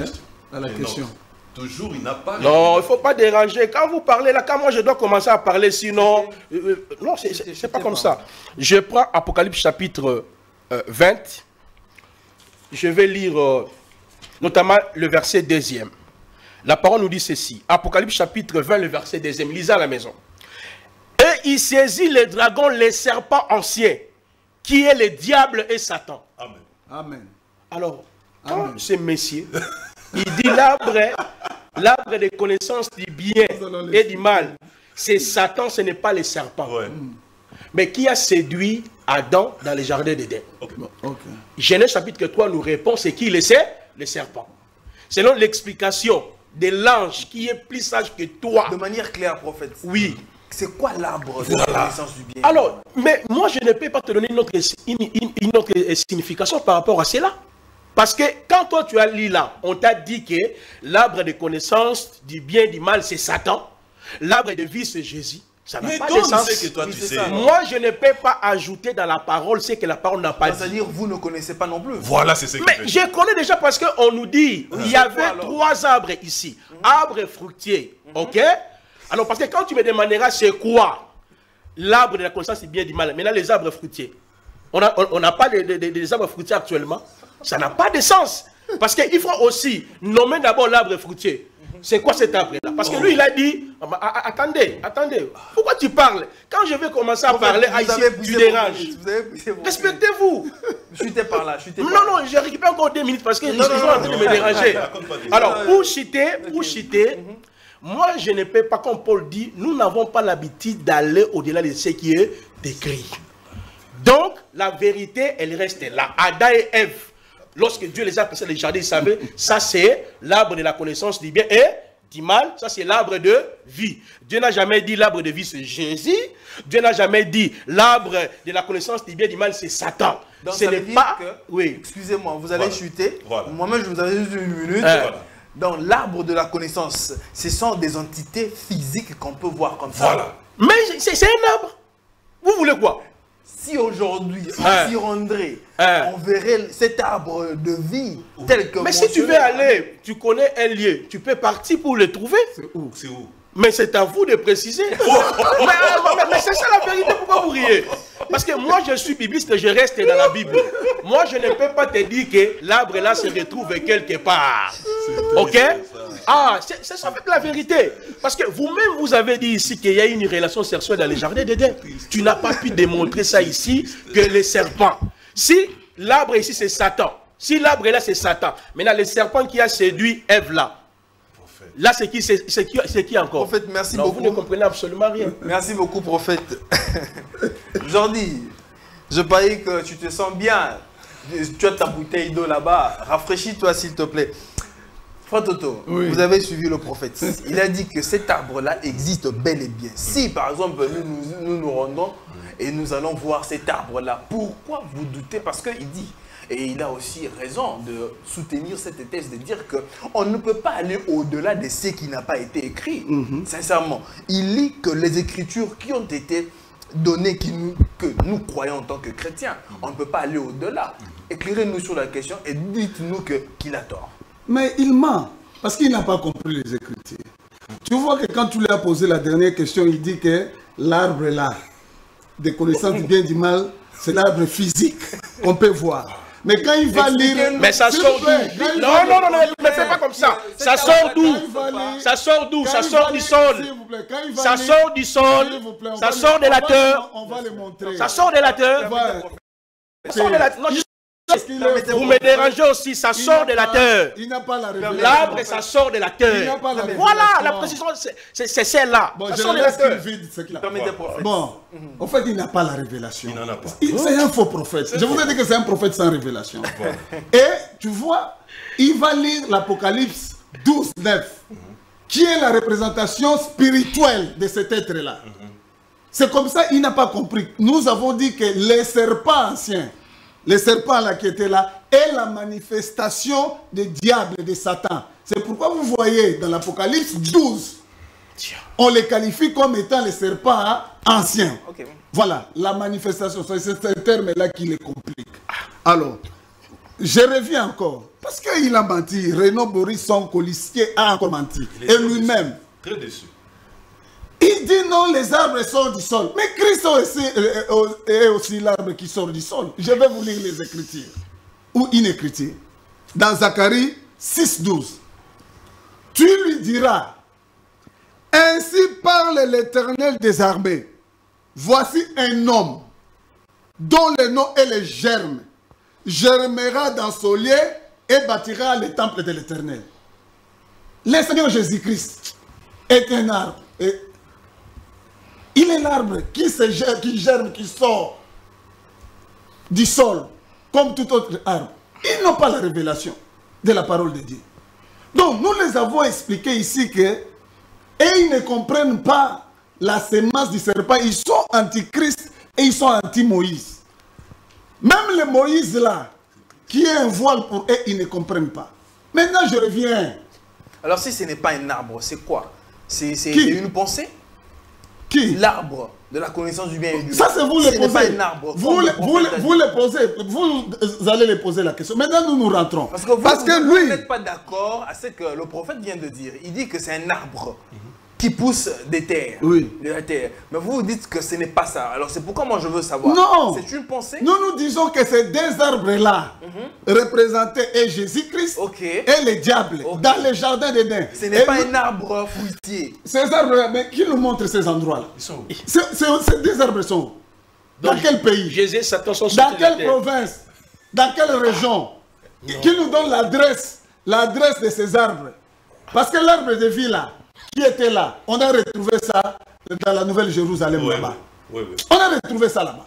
à la question. Non, toujours, il n'a pas... Non, il ne faut pas déranger. Quand vous parlez là, quand moi je dois commencer à parler, sinon... non, c'est pas comme ça. Je prends Apocalypse chapitre 20. Je vais lire notamment le verset 2e. La parole nous dit ceci. Apocalypse chapitre 20, le verset 2e. Lisez à la maison. Et il saisit les dragons, les serpents anciens, qui est le diable et Satan. Amen. Amen. Alors, quand ce messieurs, il dit l'arbre des connaissances du bien et du mal, c'est Satan, ce n'est pas les serpents. Ouais. Mais qui a séduit Adam dans les jardins d'Éden? Genèse chapitre 3 nous répond, c'est qui le sait? Les serpents. Selon l'explication de l'ange qui est plus sage que toi. De manière claire, prophète. Oui. C'est quoi l'arbre de la connaissance du bien? Alors, mais moi je ne peux pas te donner une autre signification par rapport à cela. Parce que quand toi tu as lu là, on t'a dit que l'arbre de connaissance du bien et du mal c'est Satan. L'arbre de vie c'est Jésus. Ça n'a pas de sens. Que toi, tu sais. Moi je ne peux pas ajouter dans la parole ce que la parole n'a pas dit. C'est-à-dire vous ne connaissez pas non plus. Voilà, c'est ce que mais je connais déjà parce qu'on nous dit il y avait 3 arbres ici. Arbres fruitiers. Ok? Alors parce que quand tu me demanderas c'est quoi l'arbre de la connaissance du bien et du mal. Maintenant les arbres fruitiers. On n'a pas des arbres fruitiers actuellement. Ça n'a pas de sens. Parce qu'il faut aussi nommer d'abord l'arbre fruitier. C'est quoi cet arbre-là? Parce que lui, il a dit, attendez, pourquoi tu parles? Quand je vais commencer à parler, tu déranges. Respectez-vous. Chutez par là, chutez par là. Non, je récupère encore 2 minutes parce qu'ils sont en train de me déranger. Alors, pour citer, moi, je ne peux pas, comme Paul dit, nous n'avons pas l'habitude d'aller au-delà de ce qui est écrit. Donc, la vérité, elle reste là. Adam et Ève, lorsque Dieu les a placés dans les jardins, ils savaient, ça c'est l'arbre de la connaissance du bien et du mal, ça c'est l'arbre de vie. Dieu n'a jamais dit l'arbre de vie c'est Jésus. Dieu n'a jamais dit l'arbre de la connaissance du bien et du mal c'est Satan. Donc ce n'est pas... Oui. Excusez-moi, vous allez chuter. Voilà. Moi-même, je vous avais juste 1 minute. Voilà. Donc l'arbre de la connaissance, ce sont des entités physiques qu'on peut voir comme ça. Voilà. Mais c'est un arbre. Vous voulez quoi? Si aujourd'hui, on s'y rendrait on verrait cet arbre de vie tel que... Mais si tu veux aller, tu connais un lieu, tu peux partir pour le trouver. C'est où? Mais c'est à vous de préciser. mais c'est ça la vérité, pourquoi vous riez? Parce que moi je suis bibliste, je reste dans la Bible. Moi je ne peux pas te dire que l'arbre là se retrouve quelque part. Ok? Ah, c'est ça fait la vérité. Parce que vous-même vous avez dit ici qu'il y a une relation sexuelle dans les jardins d'Éden. Tu n'as pas pu démontrer ça ici, que les serpents. Si l'arbre ici c'est Satan, si l'arbre là c'est Satan, maintenant le serpent qui a séduit Ève là, là, c'est qui encore? Prophète, merci non, beaucoup. Vous ne comprenez absolument rien. Merci beaucoup, prophète. Jordi, je parie que tu te sens bien. Tu as ta bouteille d'eau là-bas. Rafraîchis-toi, s'il te plaît. Frère Toto, vous avez suivi le prophète. Il a dit que cet arbre-là existe bel et bien. Si, par exemple, nous rendons et nous allons voir cet arbre-là, pourquoi vous doutez? Parce qu'il dit... Et il a aussi raison de soutenir cette thèse, de dire qu'on ne peut pas aller au-delà de ce qui n'a pas été écrit. Sincèrement, il lit que les écritures qui ont été données, que nous croyons en tant que chrétiens, on ne peut pas aller au-delà. Éclairez-nous sur la question et dites-nous qu'il a tort. Mais il ment, parce qu'il n'a pas compris les écritures. Tu vois que quand tu lui as posé la dernière question, il dit que l'arbre là, des connaissances du bien et du mal, c'est l'arbre physique qu'on peut voir. Mais quand il va lire... Mais ça sort d'où? Non, ne fais pas comme ça. Ça sort d'où? Ça sort d'où? Ça sort du sol. Ça sort du sol. Ça sort de la terre. On va le montrer. Ça sort de la terre. Ça sort de la terre. Vous me dérangez aussi, ça sort de la terre. Il n'a pas la révélation. L'arbre, ça sort de la terre. Voilà, la précision, c'est celle-là. Bon, ça je sort de laisse la terre. qu'il vide ce qu'il a. Bon, en fait, il n'a pas la révélation. Il n'en a pas. C'est un faux prophète. Je vous ai dit que c'est un prophète sans révélation. Et tu vois, il va lire l'Apocalypse 12, 9, qui est la représentation spirituelle de cet être-là. C'est comme ça, il n'a pas compris. Nous avons dit que les serpents anciens, les serpents là qui étaient là, est la manifestation des diables et de Satan. C'est pourquoi vous voyez dans l'Apocalypse 12, on les qualifie comme étant les serpents anciens. Voilà, la manifestation, c'est ce terme-là qui les complique. Alors, je reviens encore, parce qu'il a menti. Renaud Boris, son colistier, a encore menti. Et lui-même. Très déçu. Il dit non, les arbres sortent du sol. Mais Christ est aussi l'arbre qui sort du sol. Je vais vous lire les écritures. Ou une écriture. Dans Zacharie 6, 12. Tu lui diras, ainsi parle l'Éternel des armées. Voici un homme dont le nom est le germe. Germera dans son lieu et bâtira le temple de l'Éternel. Le Seigneur Jésus-Christ est un arbre. Il est l'arbre qui germe, qui sort du sol, comme tout autre arbre. Ils n'ont pas la révélation de la parole de Dieu. Donc, nous les avons expliqué ici que, et ils ne comprennent pas la sémence du serpent. Ils sont anti-Christ et ils sont anti-Moïse. Même le Moïse là, qui est un voile pour eux, ils ne comprennent pas. Maintenant, je reviens. Alors, si ce n'est pas un arbre, c'est quoi? C'est une pensée? Qui? L'arbre de la connaissance du bien et du mal. Ça, c'est vous le posez. Ce n'est pas un arbre. Vous le posez. Vous allez les poser la question. Maintenant, nous rentrons. Parce que vous n'êtes pas d'accord à ce que le prophète vient de dire. Il dit que c'est un arbre qui pousse des terres. Oui. De la terre. Mais vous dites que ce n'est pas ça. Alors, c'est pourquoi moi je veux savoir. Non. C'est une pensée? Nous disons que ces deux arbres-là représentés est Jésus-Christ et les diables dans le jardin d'Éden. Ce n'est pas un arbre fruitier. Ces arbres-là, mais qui nous montre ces endroits-là? Ils sont où? Ces deux arbres sont où? Dans quel pays? Jésus, Satan sont dans quelle province? Dans quelle région? Qui nous donne l'adresse de ces arbres? Parce que l'arbre de vie là, qui était là, on a retrouvé ça dans la Nouvelle-Jérusalem là-bas. Oui. On a retrouvé ça là-bas.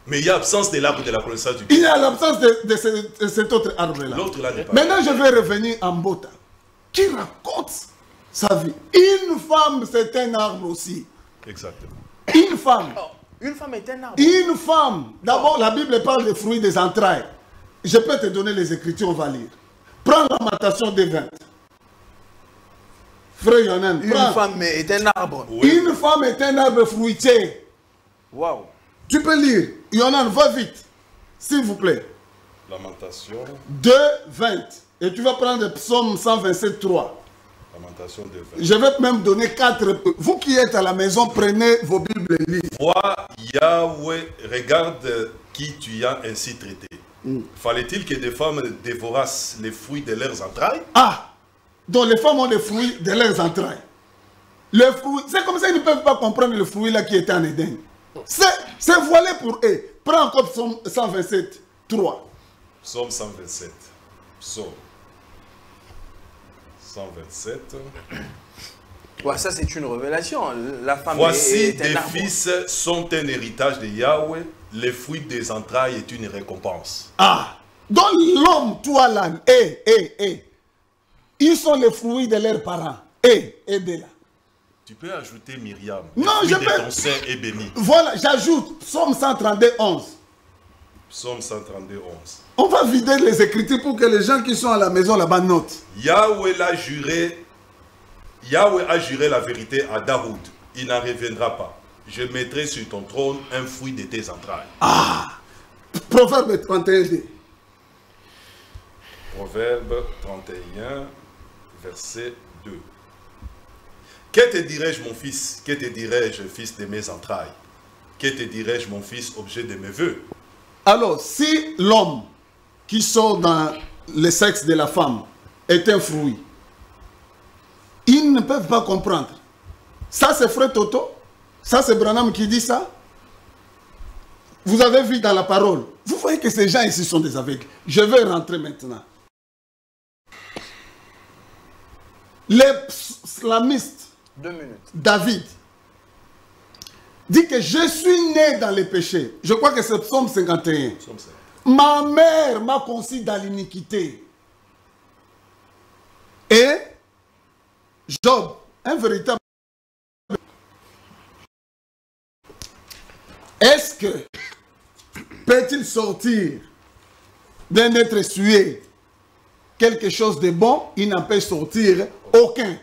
Mais il y a absence de l'arbre de la connaissance du bien. Il y a l'absence de cet autre arbre-là. L'autre là n'est pas. Maintenant, je vais revenir en Mbota, qui raconte sa vie. Une femme, c'est un arbre aussi. Exactement. Une femme. Une femme est un arbre. Une femme. D'abord, la Bible parle des fruits des entrailles. Je peux te donner les écritures, on va lire. Prends Lamentation des 20. Frère Yonan, une femme est un arbre. Oui. Une femme est un arbre fruitier. Waouh. Tu peux lire. Yonan, va vite. S'il vous plaît. Lamentation. 2, 20. Et tu vas prendre Psaume 127, 3. Lamentation de 20. Je vais même donner 4. Vous qui êtes à la maison, prenez vos Bibles et lisez. Vois, Yahweh, regarde qui tu as ainsi traité. Fallait-il que des femmes dévorassent les fruits de leurs entrailles? Ah! Donc les femmes ont les fruits de leurs entrailles. Le fruit, c'est comme ça qu'ils ne peuvent pas comprendre le fruit là qui était en Éden. C'est voilé pour eux. Prends encore Psaume 127, 3. Psaume 127. Psaume 127. Ouais, ça c'est une révélation. La femme Voici est des un arbre. fils sont un héritage de Yahweh. Les fruits des entrailles est une récompense. Ah! Donc l'homme, toi là, ils sont les fruits de leurs parents. Aidez-la. Tu peux ajouter Myriam. Non, le je fruit de peux. ton sein est béni. Voilà, j'ajoute Psaume 132, 11. Psaume 132, 11. On va vider les écritures pour que les gens qui sont à la maison là-bas notent. Yahweh a juré la vérité à Daoud. Il n'en reviendra pas. Je mettrai sur ton trône un fruit de tes entrailles. Ah! Proverbe 31. Proverbe 31, verset 2. Que te dirais-je, mon fils? Que te dirais-je, fils de mes entrailles? Que te dirais-je, mon fils, objet de mes vœux? Alors, si l'homme qui sort dans le sexe de la femme est un fruit, ils ne peuvent pas comprendre. Ça, c'est Frère Toto. Ça, c'est Branham qui dit ça. Vous avez vu dans la parole. Vous voyez que ces gens ici sont des aveugles. Je vais rentrer maintenant. Les islamistes, 2 minutes. David, dit que je suis né dans les péchés. Je crois que c'est Psaume 51. Psaume 5. Ma mère m'a conçu dans l'iniquité. Et Job, un véritable... Est-ce que peut-il sortir d'un être sué quelque chose de bon? Il n'en peut sortir aucun.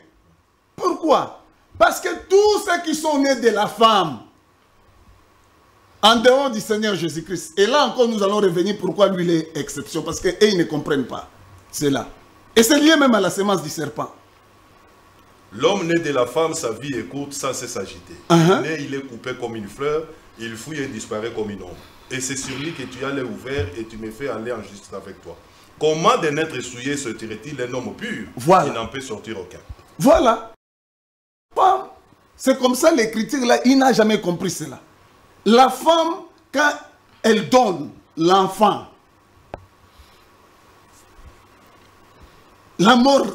Pourquoi? Parce que tous ceux qui sont nés de la femme, en dehors du Seigneur Jésus-Christ, et là encore nous allons revenir pourquoi lui il est exception, parce qu'eux ils ne comprennent pas cela. Et c'est lié même à la semence du serpent. L'homme né de la femme, sa vie est courte sans s'agiter. Né, il est coupé comme une fleur, il fouille et disparaît comme une ombre. Et c'est sur lui que tu as l'œil ouvert et tu me fais aller en justice avec toi. Comment d'un être souillé sortirait-il un homme pur? Voilà. Il n'en peut sortir aucun. Voilà. C'est comme ça l'écriture là, il n'a jamais compris cela. La femme, quand elle donne l'enfant, la mort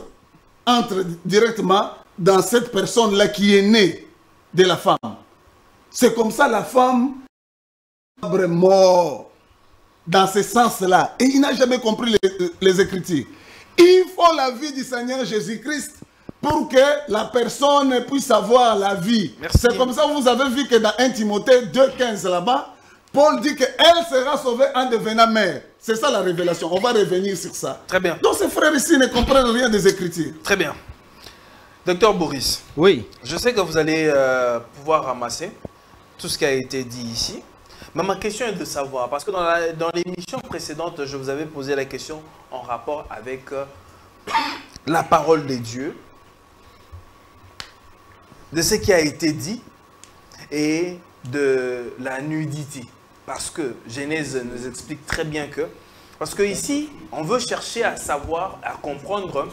entre directement dans cette personne-là qui est née de la femme. C'est comme ça la femme est morte dans ce sens-là. Et il n'a jamais compris les Écritures. Il faut la vie du Seigneur Jésus-Christ pour que la personne puisse avoir la vie. C'est comme ça que vous avez vu que dans 1 Timothée 2,15 là-bas, Paul dit qu'elle sera sauvée en devenant mère. C'est ça la révélation. On va revenir sur ça. Très bien. Donc ces frères ici ne comprennent rien des Écritures. Très bien. Docteur Boris. Oui. Je sais que vous allez pouvoir ramasser tout ce qui a été dit ici. Mais ma question est de savoir, parce que dans l'émission précédente, je vous avais posé la question en rapport avec la parole de Dieu, de ce qui a été dit et de la nudité. Parce que Genèse nous explique très bien que, parce que ici, on veut chercher à savoir, à comprendre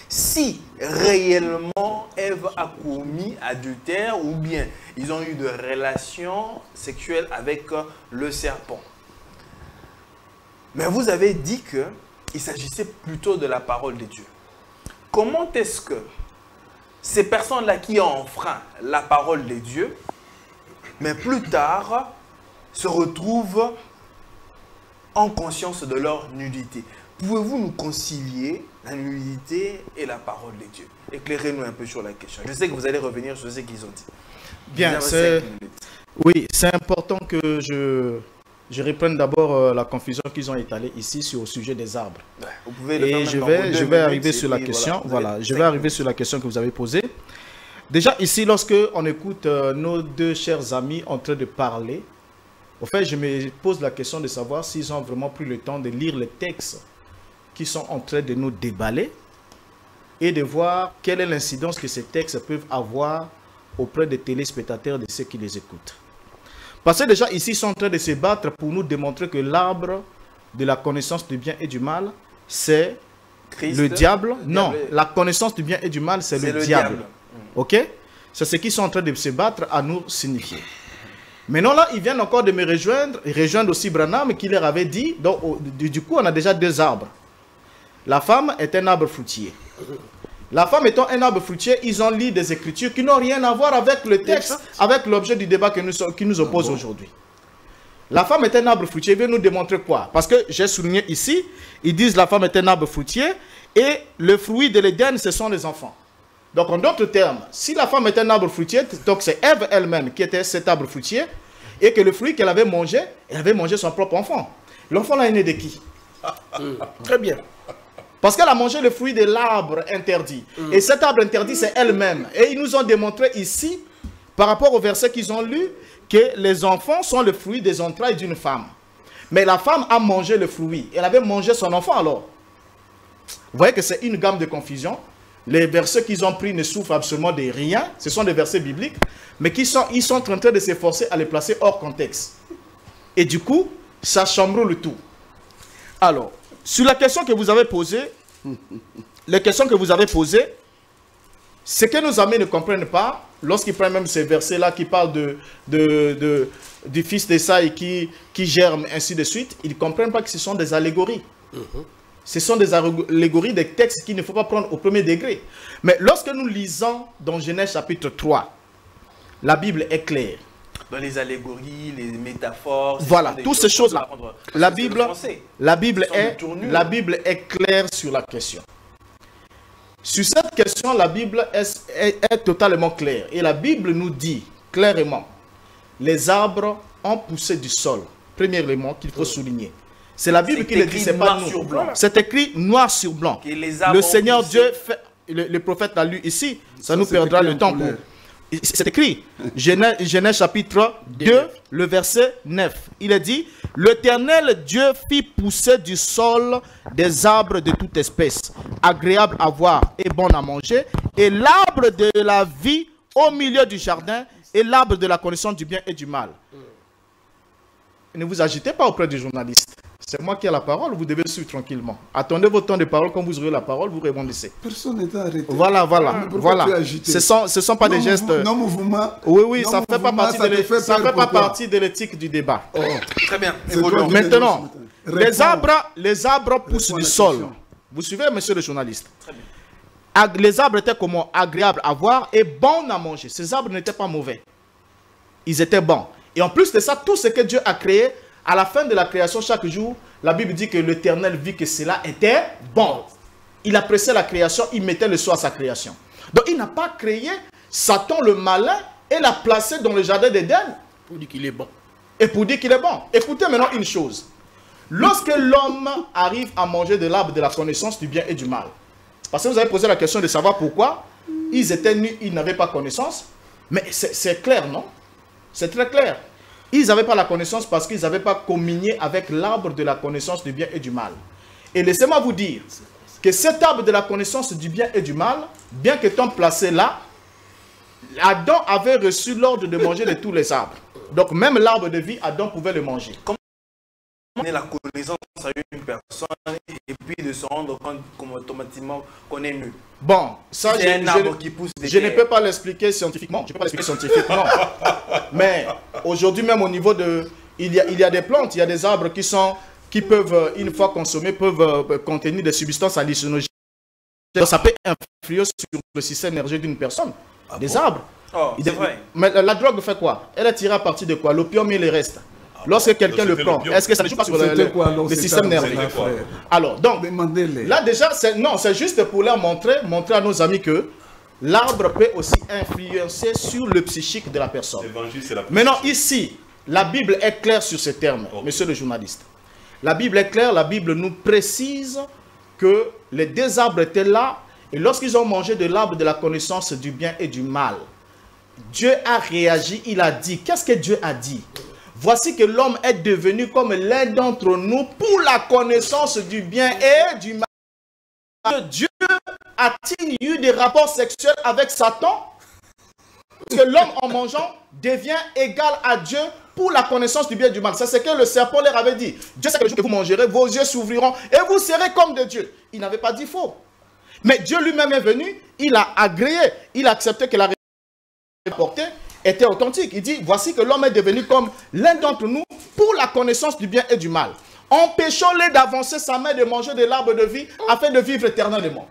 si réellement Ève a commis adultère ou bien ils ont eu de relations sexuelles avec le serpent. Mais vous avez dit qu'il s'agissait plutôt de la parole de Dieu. Comment est-ce que ces personnes-là qui ont enfreint la parole de Dieu, mais plus tard, se retrouvent en conscience de leur nudité? Pouvez-vous nous concilier la nudité et la parole de Dieu? Éclairez-nous un peu sur la question. Je sais que vous allez revenir sur ce qu'ils ont dit. Bien, oui, c'est important que je reprenne d'abord la confusion qu'ils ont étalée ici sur le sujet des arbres. Ouais, vous pouvez le et je vais arriver sur la question. Voilà, je vais arriver sur la question que vous avez posée. Déjà ici, lorsque on écoute nos deux chers amis en train de parler, Au fait, je me pose la question de savoir s'ils ont vraiment pris le temps de lire les textes qui sont en train de nous déballer et de voir quelle est l'incidence que ces textes peuvent avoir auprès des téléspectateurs, de ceux qui les écoutent. Parce que déjà ici, ils sont en train de se battre pour nous démontrer que l'arbre de la connaissance du bien et du mal, c'est le diable. Non, la connaissance du bien et du mal, c'est le diable. Ok? C'est ce qu'ils sont en train de se battre à nous signifier. Maintenant là, ils viennent encore de me rejoindre aussi Branham qui leur avait dit, donc du coup on a déjà deux arbres. La femme est un arbre fruitier. La femme étant un arbre fruitier, ils ont lu des écritures qui n'ont rien à voir avec le texte, avec l'objet du débat qui nous oppose aujourd'hui. La femme est un arbre fruitier, il veut nous démontrer quoi? Parce que j'ai souligné ici, ils disent la femme est un arbre fruitier et le fruit de l'Éden, ce sont les enfants. Donc en d'autres termes, si la femme est un arbre fruitier, donc c'est Ève elle-même qui était cet arbre fruitier, et que le fruit qu'elle avait mangé, elle avait mangé son propre enfant. L'enfant là est né de qui? Très bien. Parce qu'elle a mangé le fruit de l'arbre interdit. Et cet arbre interdit, c'est elle-même. Et ils nous ont démontré ici, par rapport au verset qu'ils ont lu, que les enfants sont le fruit des entrailles d'une femme. Mais la femme a mangé le fruit. Elle avait mangé son enfant alors. Vous voyez que c'est une gamme de confusion. Les versets qu'ils ont pris ne souffrent absolument de rien. Ce sont des versets bibliques. Mais ils sont en train de s'efforcer à les placer hors contexte. Et du coup, ça chambre le tout. Alors, sur la question que vous avez posée, les questions que vous avez posées, ce que nos amis ne comprennent pas, lorsqu'ils prennent même ces versets-là qui parlent du fils d'Esaïe qui germe, ainsi de suite, ils ne comprennent pas que ce sont des allégories. Ce sont des allégories, des textes qu'il ne faut pas prendre au premier degré. Mais lorsque nous lisons dans Genèse chapitre 3, la Bible est claire. Dans les allégories, les métaphores... Voilà, toutes ces choses-là. La Bible est claire sur la question. Sur cette question, la Bible est totalement claire. Et la Bible nous dit clairement, les arbres ont poussé du sol. Premier élément qu'il faut souligner. C'est la Bible qui le dit, c'est pas nous. C'est écrit noir sur blanc. Le Seigneur Dieu, le prophète l'a lu ici, ça nous perdra le temps pour... C'est écrit, Genèse chapitre 2, le verset 9. Il est dit, l'Éternel Dieu fit pousser du sol des arbres de toute espèce, agréables à voir et bons à manger, et l'arbre de la vie au milieu du jardin, et l'arbre de la connaissance du bien et du mal. Ne vous agitez pas auprès du journaliste. C'est moi qui ai la parole, vous devez suivre tranquillement. Attendez votre temps de parole, quand vous aurez la parole, vous répondez. Personne n'est arrêté. Voilà. Ce sont pas des gestes... Non, mouvement. Oui, ça ne fait pas partie de l'éthique du débat. Oh. Très bien. Maintenant, les arbres poussent du sol. Vous suivez, monsieur le journaliste? Très bien. Les arbres étaient comment? Agréables à voir et bons à manger. Ces arbres n'étaient pas mauvais. Ils étaient bons. Et en plus de ça, tout ce que Dieu a créé, à la fin de la création, chaque jour, la Bible dit que l'Éternel vit que cela était bon. Il appréciait la création, il mettait le soin à sa création. Donc il n'a pas créé Satan le malin et l'a placé dans le jardin d'Éden. Pour dire qu'il est bon. Et pour dire qu'il est bon. Écoutez maintenant une chose. Lorsque l'homme arrive à manger de l'arbre de la connaissance du bien et du mal, parce que vous avez posé la question de savoir pourquoi ils étaient nus, ils n'avaient pas connaissance. Mais c'est clair, non? C'est très clair. Ils n'avaient pas la connaissance parce qu'ils n'avaient pas communié avec l'arbre de la connaissance du bien et du mal. Et laissez-moi vous dire que cet arbre de la connaissance du bien et du mal, bien qu'étant placé là, Adam avait reçu l'ordre de manger de tous les arbres. Donc même l'arbre de vie, Adam pouvait le manger. Comment donner la connaissance à une personne et puis de se rendre compte automatiquement qu'on est nu? Bon, ça, je ne peux pas l'expliquer scientifiquement. Mais aujourd'hui, même au niveau de... Il y a des plantes, il y a des arbres qui peuvent, une fois consommés, peuvent contenir des substances hallucinogènes. Donc ça peut influer sur le système nerveux d'une personne. Des arbres. Oh, c'est vrai. Mais la drogue fait quoi? Elle est tirée à partir de quoi? L'opium et le reste. Lorsque quelqu'un le prend, est-ce que ça ne joue pas sur le système nerveux? Alors, donc, là déjà, c'est juste pour leur montrer à nos amis que l'arbre peut aussi influencer sur le psychique de la personne. Maintenant, ici, la Bible est claire sur ces termes, monsieur le journaliste. La Bible est claire, la Bible nous précise que les deux arbres étaient là, et lorsqu'ils ont mangé de l'arbre de la connaissance du bien et du mal, Dieu a réagi, il a dit, qu'est-ce que Dieu a dit? voici que l'homme est devenu comme l'un d'entre nous pour la connaissance du bien et du mal. Dieu a-t-il eu des rapports sexuels avec Satan? Parce que l'homme en mangeant devient égal à Dieu pour la connaissance du bien et du mal. C'est ce que le serpent leur avait dit. Dieu sait que le jour que vous mangerez, vos yeux s'ouvriront et vous serez comme de Dieu. Il n'avait pas dit faux. Mais Dieu lui-même est venu, il a agréé, il a accepté que la réponse était authentique. Il dit, voici que l'homme est devenu comme l'un d'entre nous pour la connaissance du bien et du mal. Empêchons-le d'avancer sa main de manger de l'arbre de vie afin de vivre éternellement.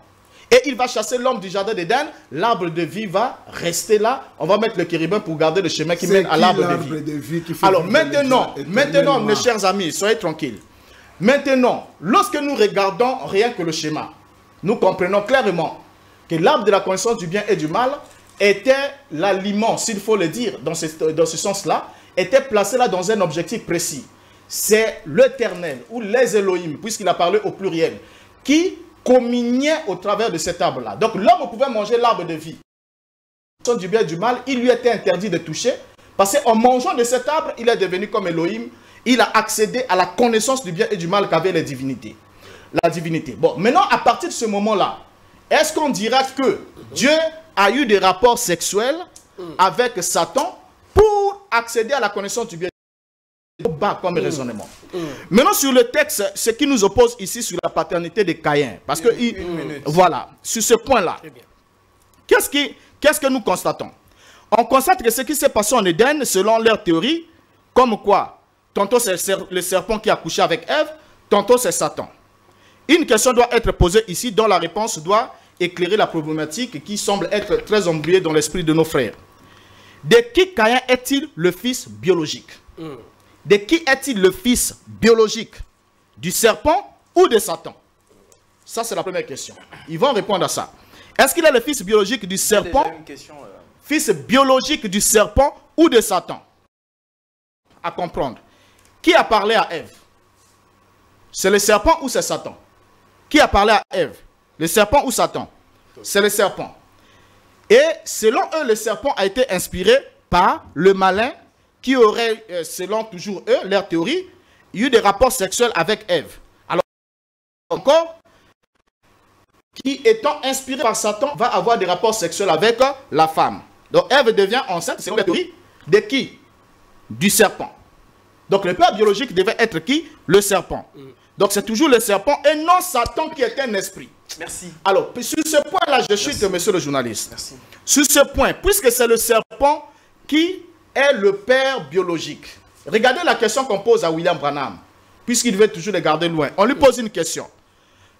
Et il va chasser l'homme du jardin d'Éden. L'arbre de vie va rester là. On va mettre le chérubin pour garder le chemin qui mène à l'arbre de vie. Alors maintenant, mes chers amis, soyez tranquilles. Maintenant, lorsque nous regardons rien que le schéma, nous comprenons clairement que l'arbre de la connaissance du bien et du mal était l'aliment, s'il faut le dire, dans ce sens-là, était placé là dans un objectif précis. C'est l'Éternel ou les Elohim, puisqu'il a parlé au pluriel, qui communiait au travers de cet arbre-là. Donc l'homme pouvait manger l'arbre de vie. Du bien et du mal, il lui était interdit de toucher, parce qu'en mangeant de cet arbre, il est devenu comme Elohim, il a accédé à la connaissance du bien et du mal qu'avaient les divinités. La divinité. Bon, maintenant, à partir de ce moment-là, est-ce qu'on dira que Dieu a eu des rapports sexuels avec Satan pour accéder à la connaissance du bien et du mal? Bas comme raisonnement. Maintenant, sur le texte, ce qui nous oppose ici sur la paternité de Caïn, parce que, voilà, sur ce point-là, qu'est-ce que nous constatons? On constate que ce qui s'est passé en Éden, selon leur théorie, comme quoi, tantôt c'est le serpent qui a couché avec Ève, tantôt c'est Satan. Une question doit être posée ici, dont la réponse doit éclairer la problématique qui semble être très embrouillée dans l'esprit de nos frères. De qui Caïn est-il le fils biologique? De qui est-il le fils biologique? Du serpent ou de Satan? Ça, c'est la première question. Ils vont répondre à ça. Est-ce qu'il est le fils biologique du serpent? Fils biologique du serpent ou de Satan? À comprendre. Qui a parlé à Ève? C'est le serpent ou c'est Satan? Qui a parlé à Ève? Le serpent ou Satan? C'est le serpent. Et selon eux, le serpent a été inspiré par le malin qui aurait, selon toujours eux, leur théorie, eu des rapports sexuels avec Ève. Alors, encore, qui étant inspiré par Satan, va avoir des rapports sexuels avec la femme. Donc, Ève devient enceinte, selon la théorie, de qui? Du serpent. Donc, le père biologique devait être qui? Le serpent. Donc, c'est toujours le serpent et non Satan qui est un esprit. Merci. Alors, sur ce point-là, je chute, monsieur le journaliste. Merci. Sur ce point, puisque c'est le serpent qui est le père biologique. Regardez la question qu'on pose à William Branham, puisqu'il veut toujours les garder loin. On lui pose une question.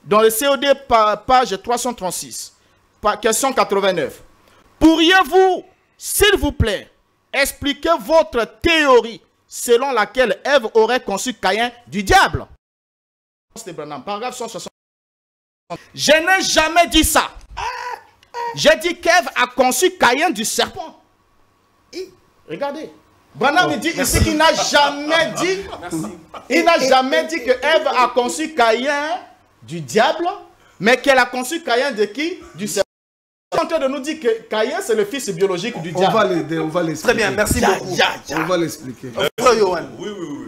Dans le COD, page 336, question 89. Pourriez-vous, s'il vous plaît, expliquer votre théorie selon laquelle Ève aurait conçu Caïn du diable? Paragraphe 160. Je n'ai jamais dit ça. J'ai dit qu'Ève a conçu Caïn du serpent. Regardez. Branham dit ici qu'il n'a jamais dit. Il n'a jamais dit que Ève a conçu Caïn du diable, mais qu'elle a conçu Caïn de qui? Du serpent. Il est en train de nous dire que Caïn c'est le fils biologique du diable. On va l'aider, on va l'expliquer. Très bien, merci beaucoup. On va l'expliquer. Frère Yohan,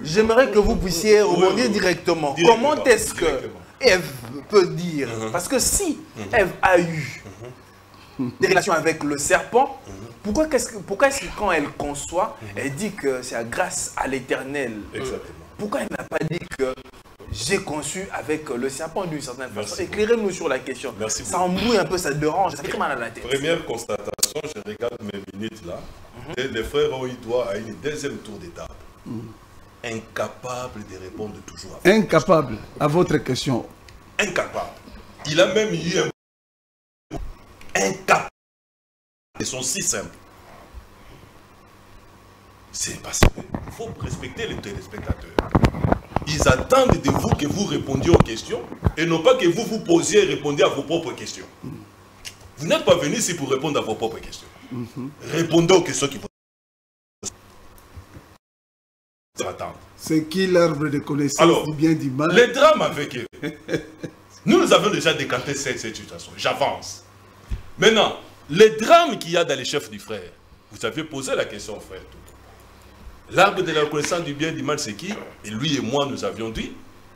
j'aimerais que vous puissiez rebondir directement. Comment est-ce que Ève peut dire? Parce que si Ève a eu des relations avec le serpent, pourquoi est-ce que quand elle conçoit, elle dit que c'est grâce à l'Éternel? Pourquoi elle n'a pas dit que j'ai conçu avec le serpent d'une certaine façon? Éclairez-nous sur la question. Ça embrouille un peu, ça dérange, ça fait mal à la tête. Première constatation, je regarde mes minutes là. Les frères ont eu droit à une deuxième tour d'étape. Incapable de répondre toujours. Incapable à votre question. Incapable. Il a même eu un... Incapable. Ils sont si simples. C'est parce qu'il faut respecter les téléspectateurs. Ils attendent de vous que vous répondiez aux questions et non pas que vous vous posiez et répondiez à vos propres questions. Vous n'êtes pas venu ici pour répondre à vos propres questions. Répondez aux questions qui vous attendent. C'est qui l'arbre de connaissance du bien du mal? Les drames avec eux. Nous avons déjà décanté cette situation. J'avance. Maintenant, les drames qu'il y a dans les chefs du frère, vous avez posé la question au frère. L'arbre de la connaissance du bien et du mal, c'est qui? Et lui et moi, nous avions dit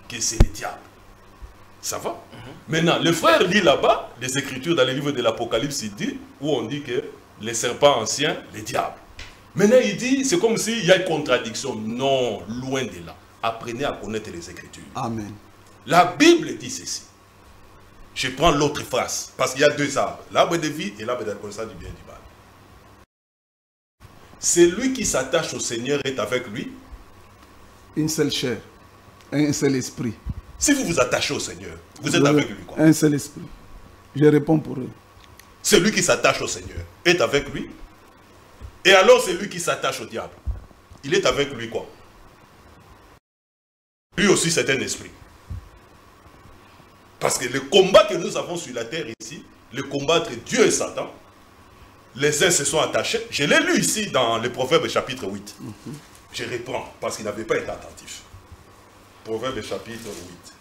que c'est le diable. Ça va? Maintenant, le frère lit là-bas, les Écritures dans le livre de l'Apocalypse, il dit, où on dit que les serpents anciens, les diables. Maintenant, il dit, c'est comme s'il y a une contradiction. Non, loin de là. Apprenez à connaître les Écritures. Amen. La Bible dit ceci. Je prends l'autre phrase, parce qu'il y a deux arbres. L'arbre de vie et l'arbre de la connaissance du bien et du mal. Celui qui s'attache au Seigneur est avec lui. Une seule chair, un seul esprit. Si vous vous attachez au Seigneur, vous êtes avec lui quoi? Un seul esprit. Je réponds pour eux. Celui qui s'attache au Seigneur est avec lui. Et alors celui qui s'attache au diable, il est avec lui quoi? Lui aussi c'est un esprit. Parce que le combat que nous avons sur la terre ici, le combat entre Dieu et Satan, les uns se sont attachés. Je l'ai lu ici dans le Proverbe chapitre 8. Je reprends parce qu'il n'avait pas été attentif. Proverbe chapitre 8.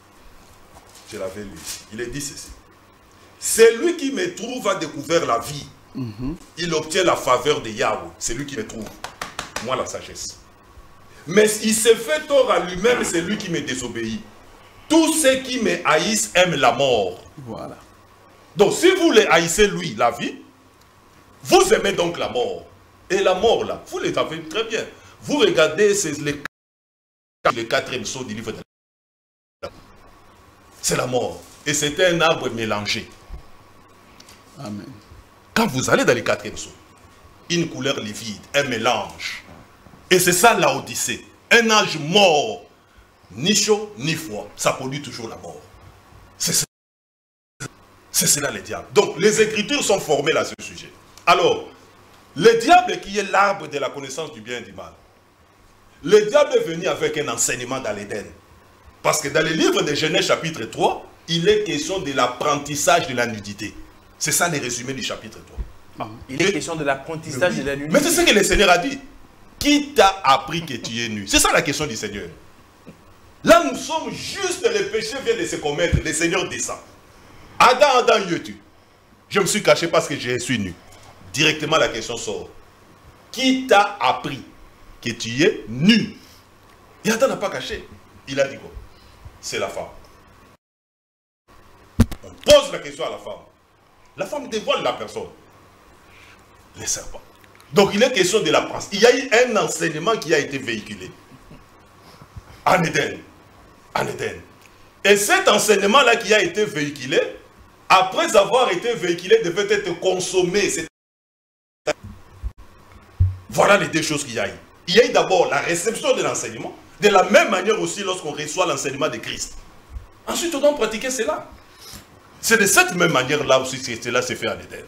Je l'avais lu ici. Il est dit ceci. Celui qui me trouve a découvert la vie. Il obtient la faveur de Yahweh. C'est lui qui me trouve. Moi la sagesse. Mais il se fait tort à lui-même, c'est lui qui me désobéit. Tous ceux qui me haïssent aiment la mort. Voilà. Donc si vous les haïssez lui, la vie, vous aimez donc la mort. Et la mort là, vous les savez très bien. Vous regardez le quatrième saut du livre de la... C'est la mort. Et c'est un arbre mélangé. Amen. Quand vous allez dans le quatrième saut, une couleur livide, un mélange. Et c'est ça l'Odyssée. Un âge mort. Ni chaud, ni froid. Ça produit toujours la mort. C'est cela le diable. Donc, les Écritures sont formées à ce sujet. Alors, le diable qui est l'arbre de la connaissance du bien et du mal, le diable est venu avec un enseignement dans l'Éden. Parce que dans le livre de Genèse chapitre 3, il est question de l'apprentissage de la nudité. C'est ça le résumé du chapitre 3. Il est question de l'apprentissage de la nudité. Mais c'est ce que le Seigneur a dit. Qui t'a appris que tu es nu? C'est ça la question du Seigneur. Là, nous sommes juste, le péché vient de se commettre, le Seigneur descend. Adam, tu. Je me suis caché parce que je suis nu. Directement, la question sort. Qui t'a appris que tu es nu? Et Adam n'a pas caché. Il a dit quoi? C'est la femme. On pose la question à la femme. La femme dévoile la personne. Les serpents. Donc, il est question de l'apprendre. Il y a eu un enseignement qui a été véhiculé. En Éden. En Éden. Et cet enseignement-là qui a été véhiculé, après avoir été véhiculé, devait être consommé. Voilà les deux choses qu'il y a eu. Il y a eu d'abord la réception de l'enseignement, de la même manière aussi lorsqu'on reçoit l'enseignement de Christ. Ensuite, on doit pratiquer cela. C'est de cette même manière-là aussi que cela s'est fait en Éden.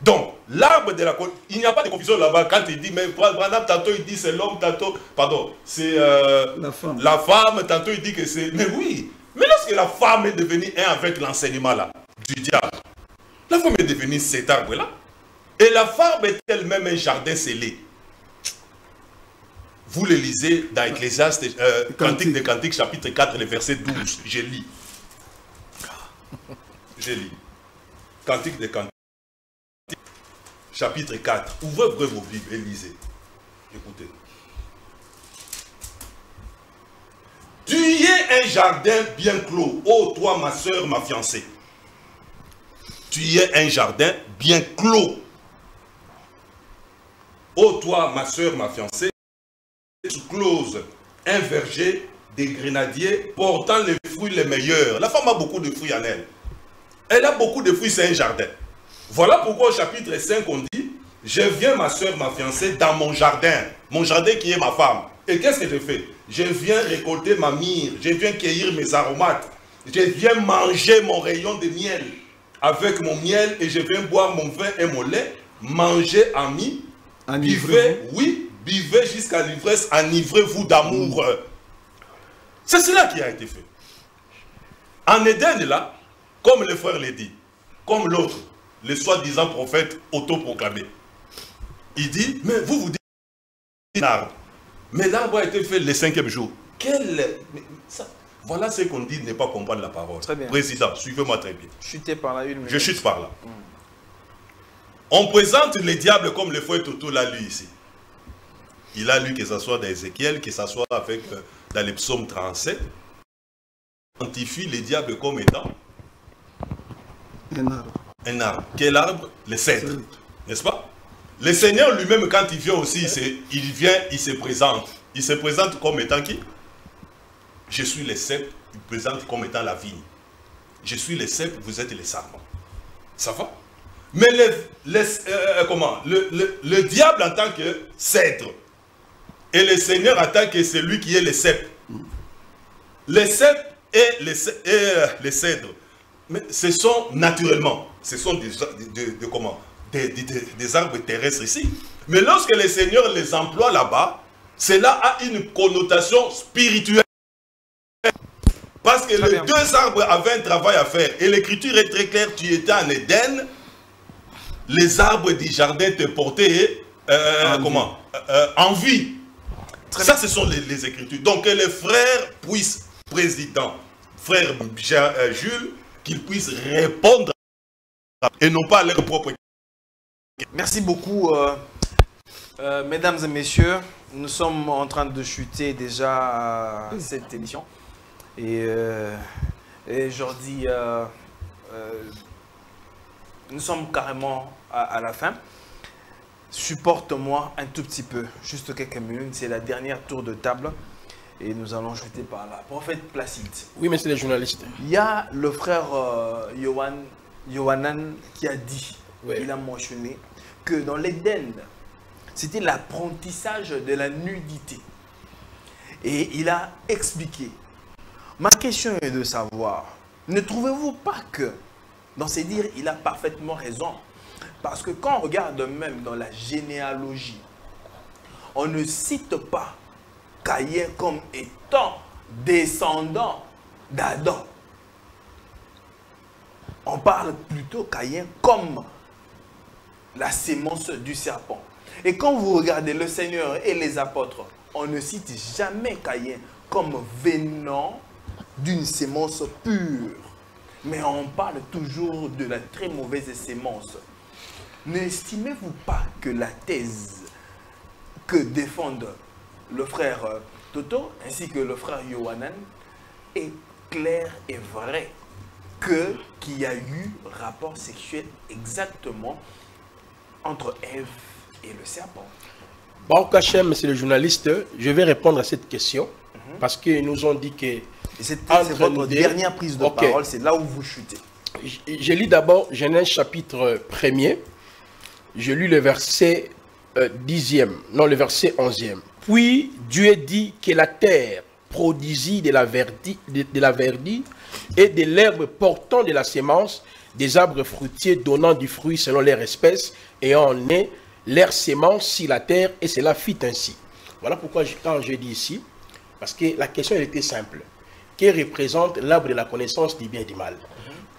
Donc, l'arbre de la... Il n'y a pas de confusion là-bas quand il dit, mais Branham, tantôt il dit c'est l'homme, tantôt... Pardon, c'est... la femme, tantôt il dit que c'est... Mais oui, mais lorsque la femme est devenue un avec l'enseignement là, du diable, la femme est devenue cet arbre-là, et la femme est elle-même un jardin scellé. Vous le lisez dans Ecclésiaste, Cantique des Cantiques, chapitre 4, le verset 12. Je lis. Je lis. Cantique des Cantiques. Chapitre 4. Ouvrez vos Bibles et lisez. Écoutez. Tu y es un jardin bien clos. Ô toi, ma soeur, ma fiancée. Tu y es un jardin bien clos. Ô toi, ma soeur, ma fiancée. Tu closes un verger des grenadiers portant les fruits les meilleurs. La femme a beaucoup de fruits en elle. Elle a beaucoup de fruits, c'est un jardin. Voilà pourquoi au chapitre 5 on dit, je viens ma soeur, ma fiancée dans mon jardin qui est ma femme. Et qu'est-ce que je fais? Je viens récolter ma myrrhe, je viens cueillir mes aromates, je viens manger mon rayon de miel avec mon miel et je viens boire mon vin et mon lait, manger amis, buvez, oui, buvez jusqu'à l'ivresse, enivrez-vous d'amour. C'est cela qui a été fait. En Éden là, comme le frère l'a dit, comme l'autre, le soi-disant prophète autoproclamé. Il dit, mais vous dites l'arbre. Mais l'arbre a été fait le 5e jour. Voilà ce qu'on dit de ne pas comprendre la parole. Très bien. Président, suivez-moi très bien. Chutez par là, je chute par là. On présente le diable comme le frère Toto l'a lu ici. Il a lu que ce soit dans Ézéchiel, que ce soit avec, dans les psaumes 37, identifie les diables comme étant un arbre. Un arbre. Quel arbre? Le cèdre. N'est-ce pas? Le Seigneur lui-même, quand il vient aussi, il se présente. Il se présente comme étant qui? Je suis le cep, il présente comme étant la vigne. Je suis le cep, vous êtes les sarments. Ça va? Mais le diable en tant que cèdre et le Seigneur en tant que celui qui est le cep. Le cep et les cèdres, mais ce sont naturellement, ce sont des arbres terrestres ici. Mais lorsque le Seigneur les emploie là-bas, cela a une connotation spirituelle. Parce que les deux arbres avaient un travail à faire. Et l'écriture est très claire, tu étais en Éden, les arbres du jardin te portaient en vie. Ça, ce sont les écritures. Donc que les frères puissent, président, frère Jules, qu'ils puissent répondre et non pas à leur propre. Merci beaucoup, mesdames et messieurs. Nous sommes en train de chuter déjà cette émission. Et aujourd'hui, nous sommes carrément à la fin. Supporte-moi un tout petit peu, juste quelques minutes. C'est la dernière tour de table. Et nous allons chuter par là. Prophète Placide. Oui, mais c'est les journalistes. Il y a le frère Yohanan qui a dit, il a mentionné, que dans l'Éden, c'était l'apprentissage de la nudité. Et il a expliqué. Ma question est de savoir, ne trouvez-vous pas que, dans ces dires, il a parfaitement raison? Parce que quand on regarde même dans la généalogie, on ne cite pas Caïn comme étant descendant d'Adam. On parle plutôt Caïn comme la sémence du serpent. Et quand vous regardez le Seigneur et les apôtres, on ne cite jamais Caïn comme venant d'une sémence pure. Mais on parle toujours de la très mauvaise sémence. N'estimez-vous pas que la thèse que défendent le frère Toto ainsi que le frère Yohanan est claire et vraie qu'il y a eu rapport sexuel exactement entre Ève et le serpent? Baruch Hashem, monsieur le journaliste, je vais répondre à cette question parce qu'ils nous ont dit que... C'est votre dernière prise de parole, c'est là où vous chutez. Je lis d'abord Genèse chapitre 1er. Je lis le verset 10e, non le verset 11e. Puis Dieu dit que la terre produisit de la verdure et de l'herbe portant de la sémence, des arbres fruitiers donnant du fruit selon leur espèce, et en est leur sémence sur la terre, et cela fit ainsi. Voilà pourquoi quand je dis ici, parce que la question elle était simple. Qui représente l'arbre de la connaissance du bien et du mal?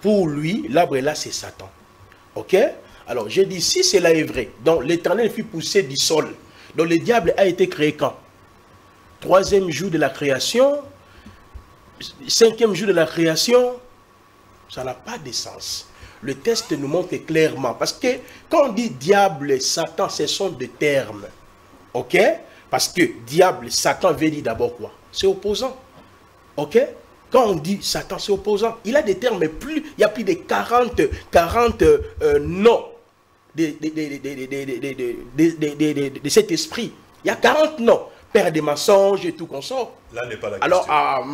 Pour lui, l'arbre là c'est Satan. Ok? Alors j'ai dit, si cela est vrai, donc l'Éternel fut poussé du sol, donc le diable a été créé quand? 3e jour de la création, 5e jour de la création, ça n'a pas de sens. Le texte nous montre clairement, parce que quand on dit diable et Satan, ce sont des termes. Ok? Parce que diable, Satan veut dire d'abord quoi? C'est opposant. Ok? Quand on dit Satan, c'est opposant. Il a des termes il y a plus de 40 noms de cet esprit. Il y a 40 noms. Père des mensonges et tout qu'on sort. Là n'est pas la question. Alors,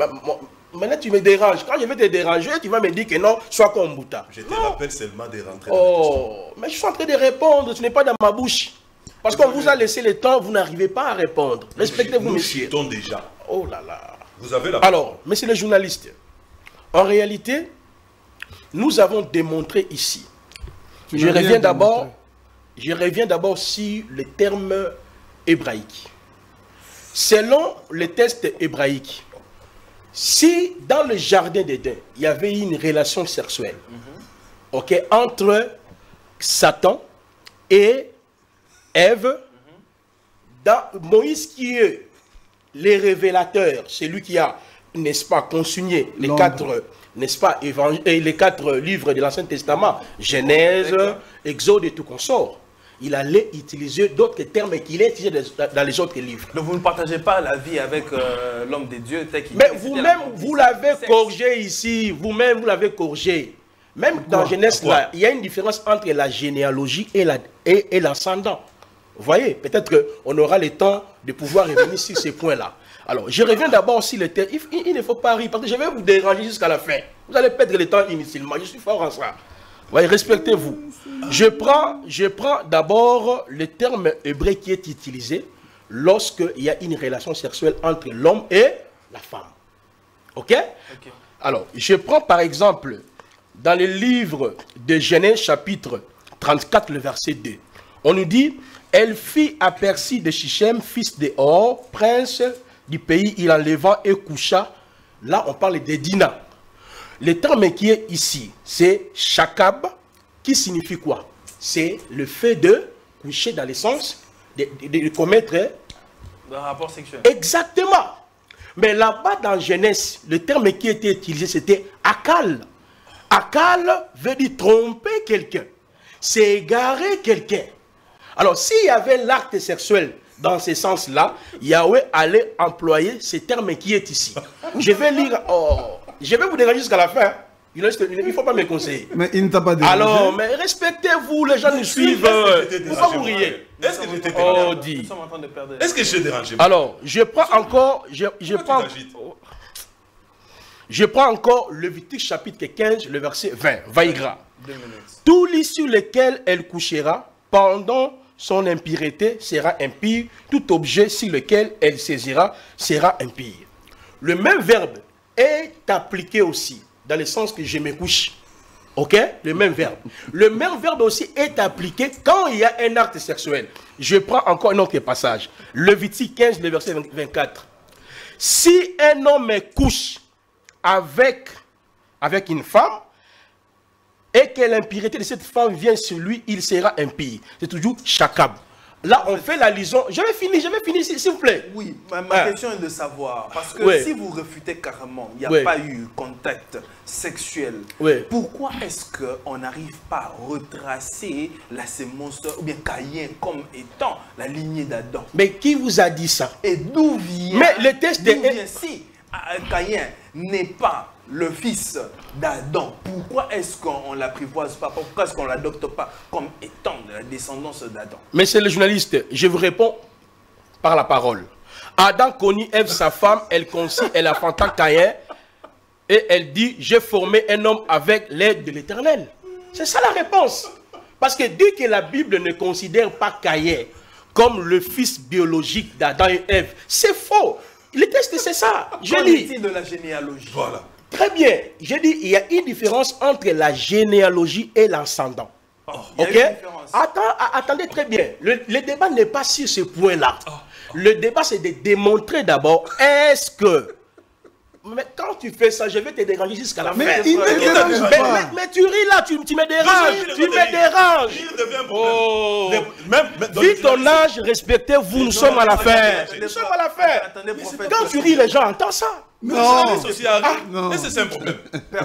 maintenant tu me déranges. Quand je vais te déranger, tu vas me dire que non, sois comme Bouta. Je te rappelle seulement de rentrer dans la question. Mais je suis en train de répondre, ce n'est pas dans ma bouche. Parce qu'on vous a laissé le temps, vous n'arrivez pas à répondre. Respectez-vous, monsieur. Nous chutons déjà. Oh là là. Vous avez la... Alors, monsieur le journaliste, en réalité, nous avons démontré ici. Je reviens d'abord sur le terme hébraïque. Selon le texte hébraïque, si dans le jardin d'Éden, il y avait une relation sexuelle entre Satan et Ève, dans Moïse qui est le révélateur, celui qui a, n'est-ce pas, consigné les quatre, n'est-ce pas, les 4 livres de l'Ancien Testament, Genèse, Exode et tout consort. il allait utiliser d'autres termes qu'il a utilisés dans les autres livres. Donc vous ne partagez pas la vie avec l'homme de Dieu tel qu'il Mais vous-même, vous l'avez corrigé ici. Vous-même, vous l'avez corrigé. Même dans Genèse, là, il y a une différence entre la généalogie et l'ascendant. Vous voyez, peut-être qu'on aura le temps de pouvoir revenir sur ces points-là. Alors, je reviens d'abord sur le terme. Il ne faut pas rire, parce que je vais vous déranger jusqu'à la fin. Vous allez perdre le temps inutilement. Je suis fort en ça. Vous voyez, respectez-vous. Je prends d'abord le terme hébreu qui est utilisé lorsqu'il y a une relation sexuelle entre l'homme et la femme. OK? Alors, je prends par exemple, dans le livre de Genèse chapitre 34, le verset 2. On nous dit, elle fit aperçu de Shichem, fils de Or, prince du pays, il enleva et coucha. Là, on parle de Dina. Le terme qui est ici, c'est Shakab, qui signifie quoi? C'est le fait de coucher dans le sens de commettre un rapport sexuel. Exactement. Mais là-bas, dans Genèse, le terme qui était utilisé, c'était Akal. Akal veut dire tromper quelqu'un. C'est égarer quelqu'un. Alors, s'il y avait l'acte sexuel dans ce sens-là, Yahweh allait employer ce terme qui est ici. Je vais lire... je vais vous déranger jusqu'à la fin. Il ne faut pas me conseiller. Mais il ne t'a pas dérangé. Alors, mais respectez-vous, les gens nous suivent. Pourquoi vous riez? Est-ce que j'étais dérangé? Est-ce que je suis dérangé? Alors, je prends encore... Je prends encore Lévitique chapitre 15, le verset 20. Vaïgra. Tout lit sur lequel elle couchera pendant son impureté sera impie. Tout objet sur lequel elle saisira sera impie. Le même verbe est appliqué aussi dans le sens que je me couche. Ok? Le même verbe. Le même verbe aussi est appliqué quand il y a un acte sexuel. Je prends encore un autre passage. Lévitique 15, le verset 24. Si un homme couche avec une femme et que l'impureté de cette femme vient sur lui, il sera impie. C'est toujours Shakab. Là, on fait la liaison. Je vais finir, s'il vous plaît. Oui, ma question est de savoir, parce que si vous refutez carrément, il n'y a pas eu contact sexuel, pourquoi est-ce qu'on n'arrive pas à retracer la sémence, ou bien Caïn, comme étant la lignée d'Adam? Mais qui vous a dit ça? Et d'où vient... Mais le test de... Si Caïn n'est pas le fils d'Adam, pourquoi est-ce qu'on ne l'apprivoise pas? Pourquoi est-ce qu'on ne l'adopte pas comme étant de la descendance d'Adam? Mais c'est le journaliste, je vous réponds par la parole. Adam connut Ève, sa femme, elle conçut, elle affanta Caïn, et elle dit, j'ai formé un homme avec l'aide de l'Éternel. C'est ça la réponse. Parce que dès que la Bible ne considère pas Caïn comme le fils biologique d'Adam et Ève, c'est faux. Le test, c'est ça. Je lis. De la généalogie. Voilà. Très bien. J'ai dit, il y a une différence entre la généalogie et l'ascendant. Ok? Attendez très bien. Le débat n'est pas sur ce point-là. Le débat, c'est de démontrer d'abord, est-ce que... Mais quand tu fais ça, je vais te déranger jusqu'à la fin. Mais il ne dérange pas. Mais tu ris là, tu me déranges. Tu me déranges. Vu ton âge, respectez-vous, nous sommes à la fin. Nous sommes à la fin. Quand tu ris, les gens entendent ça. Non. Est-ce que c'est un problème?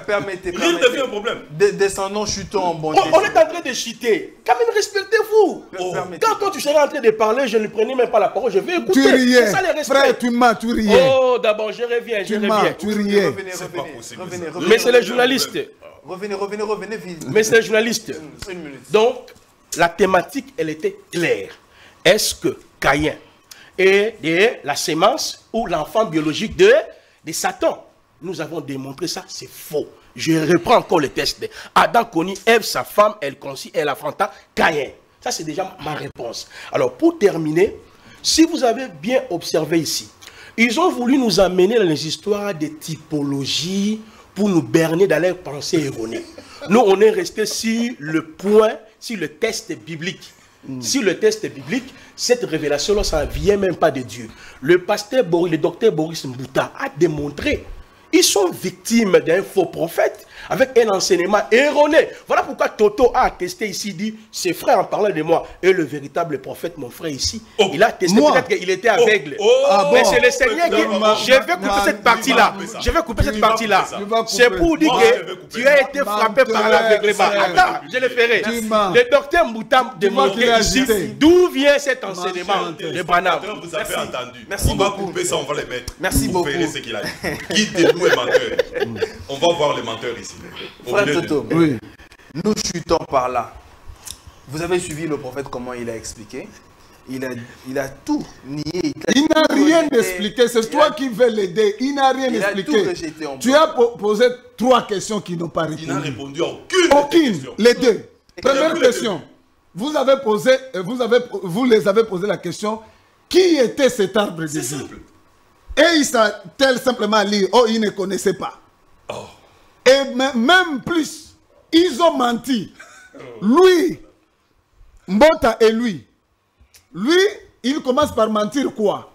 Permettez. Rire devient un problème. Descendons, chutons en bonté. On est en train de chuter. Quand même, respectez-vous. Quand toi, tu seras en train de parler, je ne prenais même pas la parole. Je vais écouter. Tu riais. C'est ça, les respects. Frère, tu riais. Oh, d'abord, je reviens. Tu riais. Revenez. Mais c'est les journalistes. Revenez vite. Mais c'est les journalistes. Une minute. Donc, la thématique, elle était claire. Est-ce que Caïn est la sémence ou l'enfant biologique de Satan? Nous avons démontré ça, c'est faux. Je reprends encore le test. Adam connut Ève, sa femme, elle conçut, elle affronta Caïn. Ça, c'est déjà ma réponse. Alors, pour terminer, si vous avez bien observé ici, ils ont voulu nous amener dans les histoires de typologie pour nous berner dans leurs pensées erronées. Nous, on est resté sur le point, sur le test biblique. Sur le test biblique, cette révélation-là, ça ne vient même pas de Dieu. Le docteur Boris Mbouta a démontré, ils sont victimes d'un faux prophète. avec un enseignement erroné. Voilà pourquoi Toto a attesté ici, dit, ses frères en parlant de moi, et le véritable prophète, mon frère ici, il a attesté peut-être qu'il était aveugle. Mais c'est le Seigneur qui... Je vais couper cette partie-là. Je vais couper cette partie-là. C'est pour dire que tu as été frappé par l'aveuglement. Attends, je le ferai. Le docteur Mboutam démontre ici d'où vient cet enseignement de Branham. Vous avez entendu. Merci on va beaucoup. couper ça, on va les mettre. Merci vous beaucoup. verrez ce qu'il a dit. Qui de nous est menteur? On va voir les menteurs ici. Frère Toto, Oui. nous chutons par là. Vous avez suivi le prophète, comment il a expliqué. Il a tout nié. Il n'a rien expliqué. C'est toi qui veux l'aider. Il n'a rien expliqué. Tu as posé 3 questions qui n'ont pas répondu. Il n'a répondu à aucune question. Les 2. Première question. Vous les avez posé la question. Qui était cet arbre de vie? C'est simple. Et il s'attelle simplement à lire. Oh, ils ne connaissaient pas. Oh. Et même plus, ils ont menti. Lui, Mbota et lui, il commence par mentir quoi?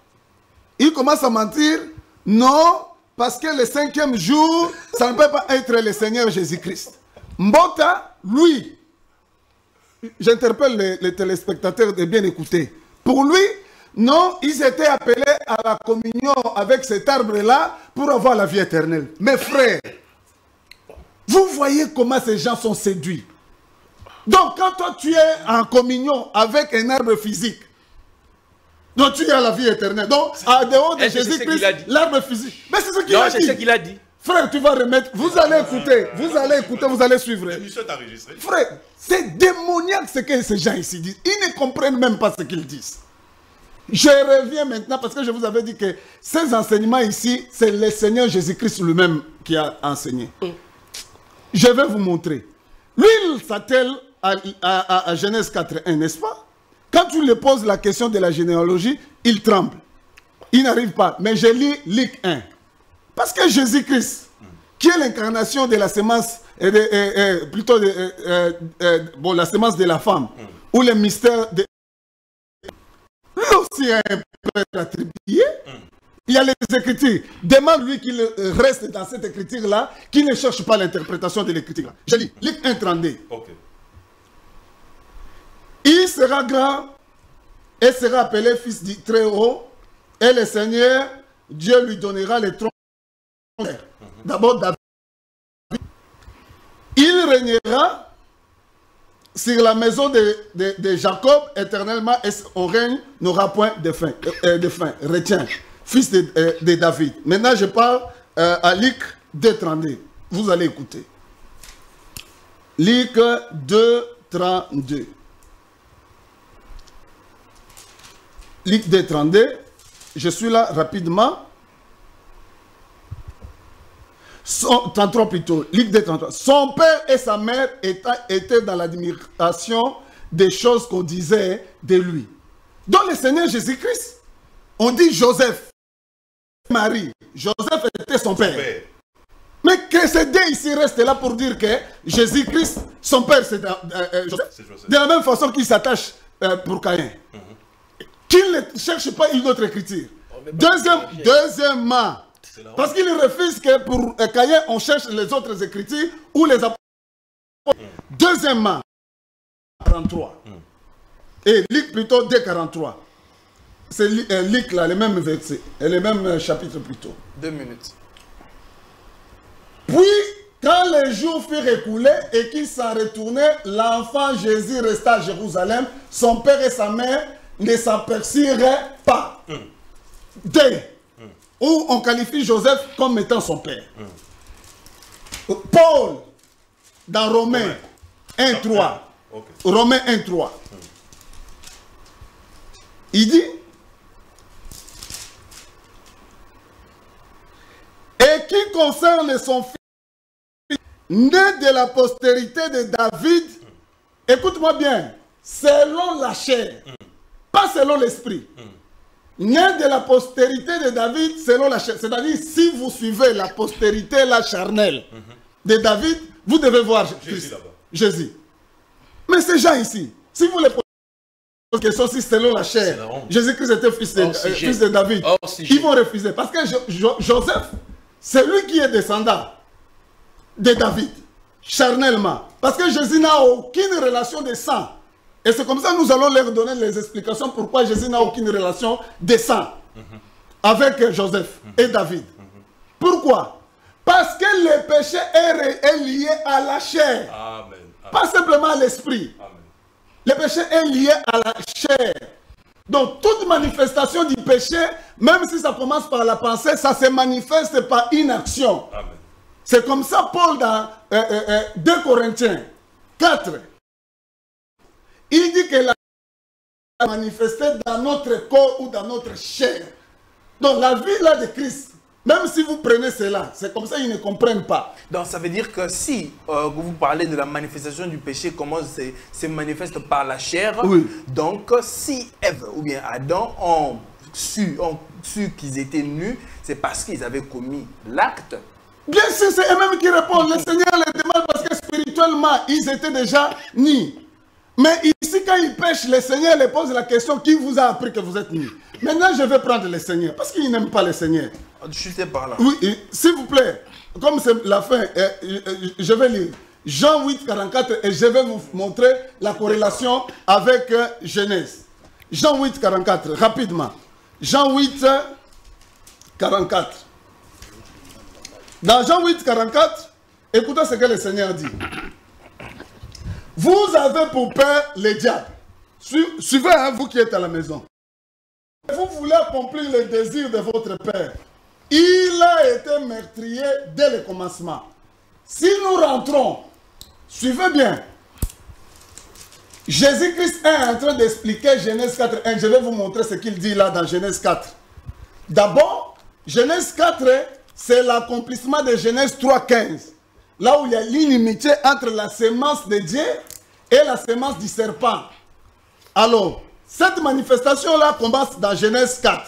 Il commence à mentir, non, parce que le 5e jour, ça ne peut pas être le Seigneur Jésus-Christ. Mbota, lui, j'interpelle les téléspectateurs de bien écouter. Pour lui, non, ils étaient appelés à la communion avec cet arbre-là pour avoir la vie éternelle. Mes frères, vous voyez comment ces gens sont séduits. Donc, quand toi, tu es en communion avec un arbre physique, donc tu as la vie éternelle. Donc, à dehors de Jésus-Christ, l'arbre physique. Mais c'est ce qu'il a dit. C'est ce qu'il a dit. Frère, tu vas remettre. Vous allez écouter. Vous allez suivre. Frère, c'est démoniaque ce que ces gens ici disent. Ils ne comprennent même pas ce qu'ils disent. Je reviens maintenant parce que je vous avais dit que ces enseignements ici, c'est le Seigneur Jésus-Christ lui-même qui a enseigné. Je vais vous montrer. Lui, il s'attelle à Genèse 4.1, n'est-ce pas? Quand tu lui poses la question de la généalogie, il tremble. Il n'arrive pas. Mais je lis Luc 1. Parce que Jésus-Christ, qui est l'incarnation de la semence, la semence de la femme, ou le mystère de... Lui aussi a un père attribué. Il y a les Écritures. Demande-lui qu'il reste dans cette écriture-là, qu'il ne cherche pas l'interprétation de l'écriture. Je lis, Luc 1.32. Okay. Il sera grand et sera appelé fils du Très-Haut, et le Seigneur, Dieu lui donnera le trône. D'abord David. Il régnera sur la maison de Jacob éternellement, et son règne n'aura point de fin. Retiens, fils de David. Maintenant, je parle à Luc 2.32. Vous allez écouter. Luc 2.32. Luc 2.32. Je suis là rapidement. 33 plutôt. Luc 2.33. Son père et sa mère étaient dans l'admiration des choses qu'on disait de lui. Dans le Seigneur Jésus-Christ, on dit Joseph, Marie. Joseph était son père. Mais que ces deux ici restent là pour dire que Jésus-Christ, son père, c'est Joseph. De la même façon qu'il s'attache pour Caïn. Qu'il ne cherche pas une autre écriture. Deuxièmement, parce qu'il refuse que pour Caïn, on cherche les autres écritures ou les apôtres. Deuxièmement, 43. Et Luc plutôt 2.43. C'est Luc là, les mêmes versets, et les mêmes chapitres plutôt. 2 minutes. Puis, quand les jours furent écoulés et qu'il s'en retournait, l'enfant Jésus resta à Jérusalem. Son père et sa mère ne s'aperçurent pas. Où on qualifie Joseph comme étant son père. Paul, dans Romains 1.3. Romains 1.3. Il dit, et qui concerne son fils, né de la postérité de David, écoute-moi bien, selon la chair, pas selon l'esprit. Né de la postérité de David selon la chair. C'est-à-dire, si vous suivez la postérité, la charnelle de David, vous devez voir Jésus. Mais ces gens ici, si vous les posez la question si selon la chair, Jésus-Christ était fils de David, ils vont refuser. Parce que Joseph, c'est lui qui est descendant de David. charnellement. Parce que Jésus n'a aucune relation de sang. Et c'est comme ça que nous allons leur donner les explications pourquoi Jésus n'a aucune relation de sang avec Joseph et David. Pourquoi? Parce que le péché est lié à la chair. Amen. Pas simplement à l'esprit. Le péché est lié à la chair. Donc toute manifestation du péché, même si ça commence par la pensée, ça se manifeste par une action. C'est comme ça Paul dans 2 Corinthiens 4. Il dit que la manifesté dans notre corps ou dans notre chair. Donc la vie là de Christ, même si vous prenez cela, c'est comme ça qu'ils ne comprennent pas. Donc ça veut dire que si vous parlez de la manifestation du péché, comment se manifeste par la chair, oui. Donc si Ève ou bien Adam ont su qu'ils étaient nus, c'est parce qu'ils avaient commis l'acte. Bien sûr, c'est eux-mêmes qui répondent. Le Seigneur les demande parce que spirituellement, ils étaient déjà nus. Mais ici, quand ils pêchent, le Seigneur les pose la question, qui vous a appris que vous êtes nus? Maintenant, je vais prendre le Seigneur, parce qu'ils n'aiment pas le Seigneur. Chutez par là. Oui, s'il vous plaît, comme c'est la fin, je vais lire Jean 8, 44 et je vais vous montrer la corrélation avec Genèse. Jean 8, 44, rapidement. Jean 8, 44. Dans Jean 8, 44, écoutez ce que le Seigneur dit. Vous avez pour père le diable. Suivez, hein, vous qui êtes à la maison. Vous voulez accomplir les désirs de votre père. Il a été meurtrier dès le commencement. Si nous rentrons, suivez bien. Jésus-Christ est en train d'expliquer Genèse 4.1. Je vais vous montrer ce qu'il dit là dans Genèse 4. D'abord, Genèse 4, c'est l'accomplissement de Genèse 3.15. Là où il y a l'inimitié entre la sémence de Dieu et la sémence du serpent. Alors, cette manifestation-là commence dans Genèse 4.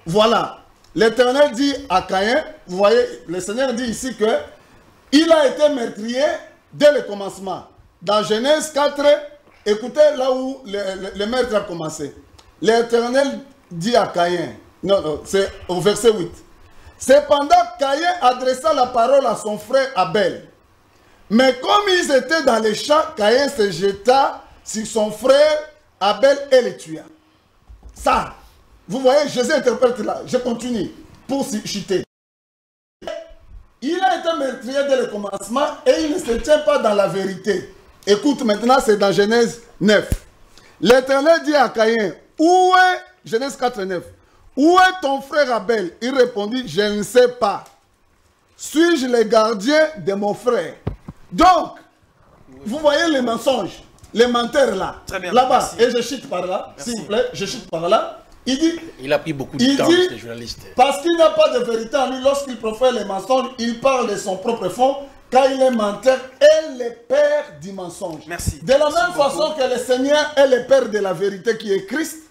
Voilà. L'Éternel dit à Caïn, vous voyez, le Seigneur dit ici que il a été meurtrier dès le commencement. Dans Genèse 4, écoutez là où le meurtre a commencé. L'Éternel dit à Caïn, non, c'est au verset 8. Cependant, Caïn adressa la parole à son frère Abel. Mais comme ils étaient dans les champs, Caïn se jeta sur son frère Abel et le tua. Ça, vous voyez, Jésus interprète là. Je continue pour chuter. Il a été meurtrier dès le commencement et il ne se tient pas dans la vérité. Écoute, maintenant c'est dans Genèse 9. L'Éternel dit à Caïn, où est, Genèse 4, 9, où est ton frère Abel? Il répondit, je ne sais pas. Suis-je le gardien de mon frère? Donc, vous voyez les mensonges, les menteurs là, là-bas, et je chute par là, s'il vous plaît, je chute par là. Il dit, il a pris beaucoup de temps, ce journaliste. Parce qu'il n'a pas de vérité en lui, lorsqu'il profère les mensonges, il parle de son propre fond, car il est menteur et le père du mensonge. Merci. De la même façon que le Seigneur est le père de la vérité qui est Christ,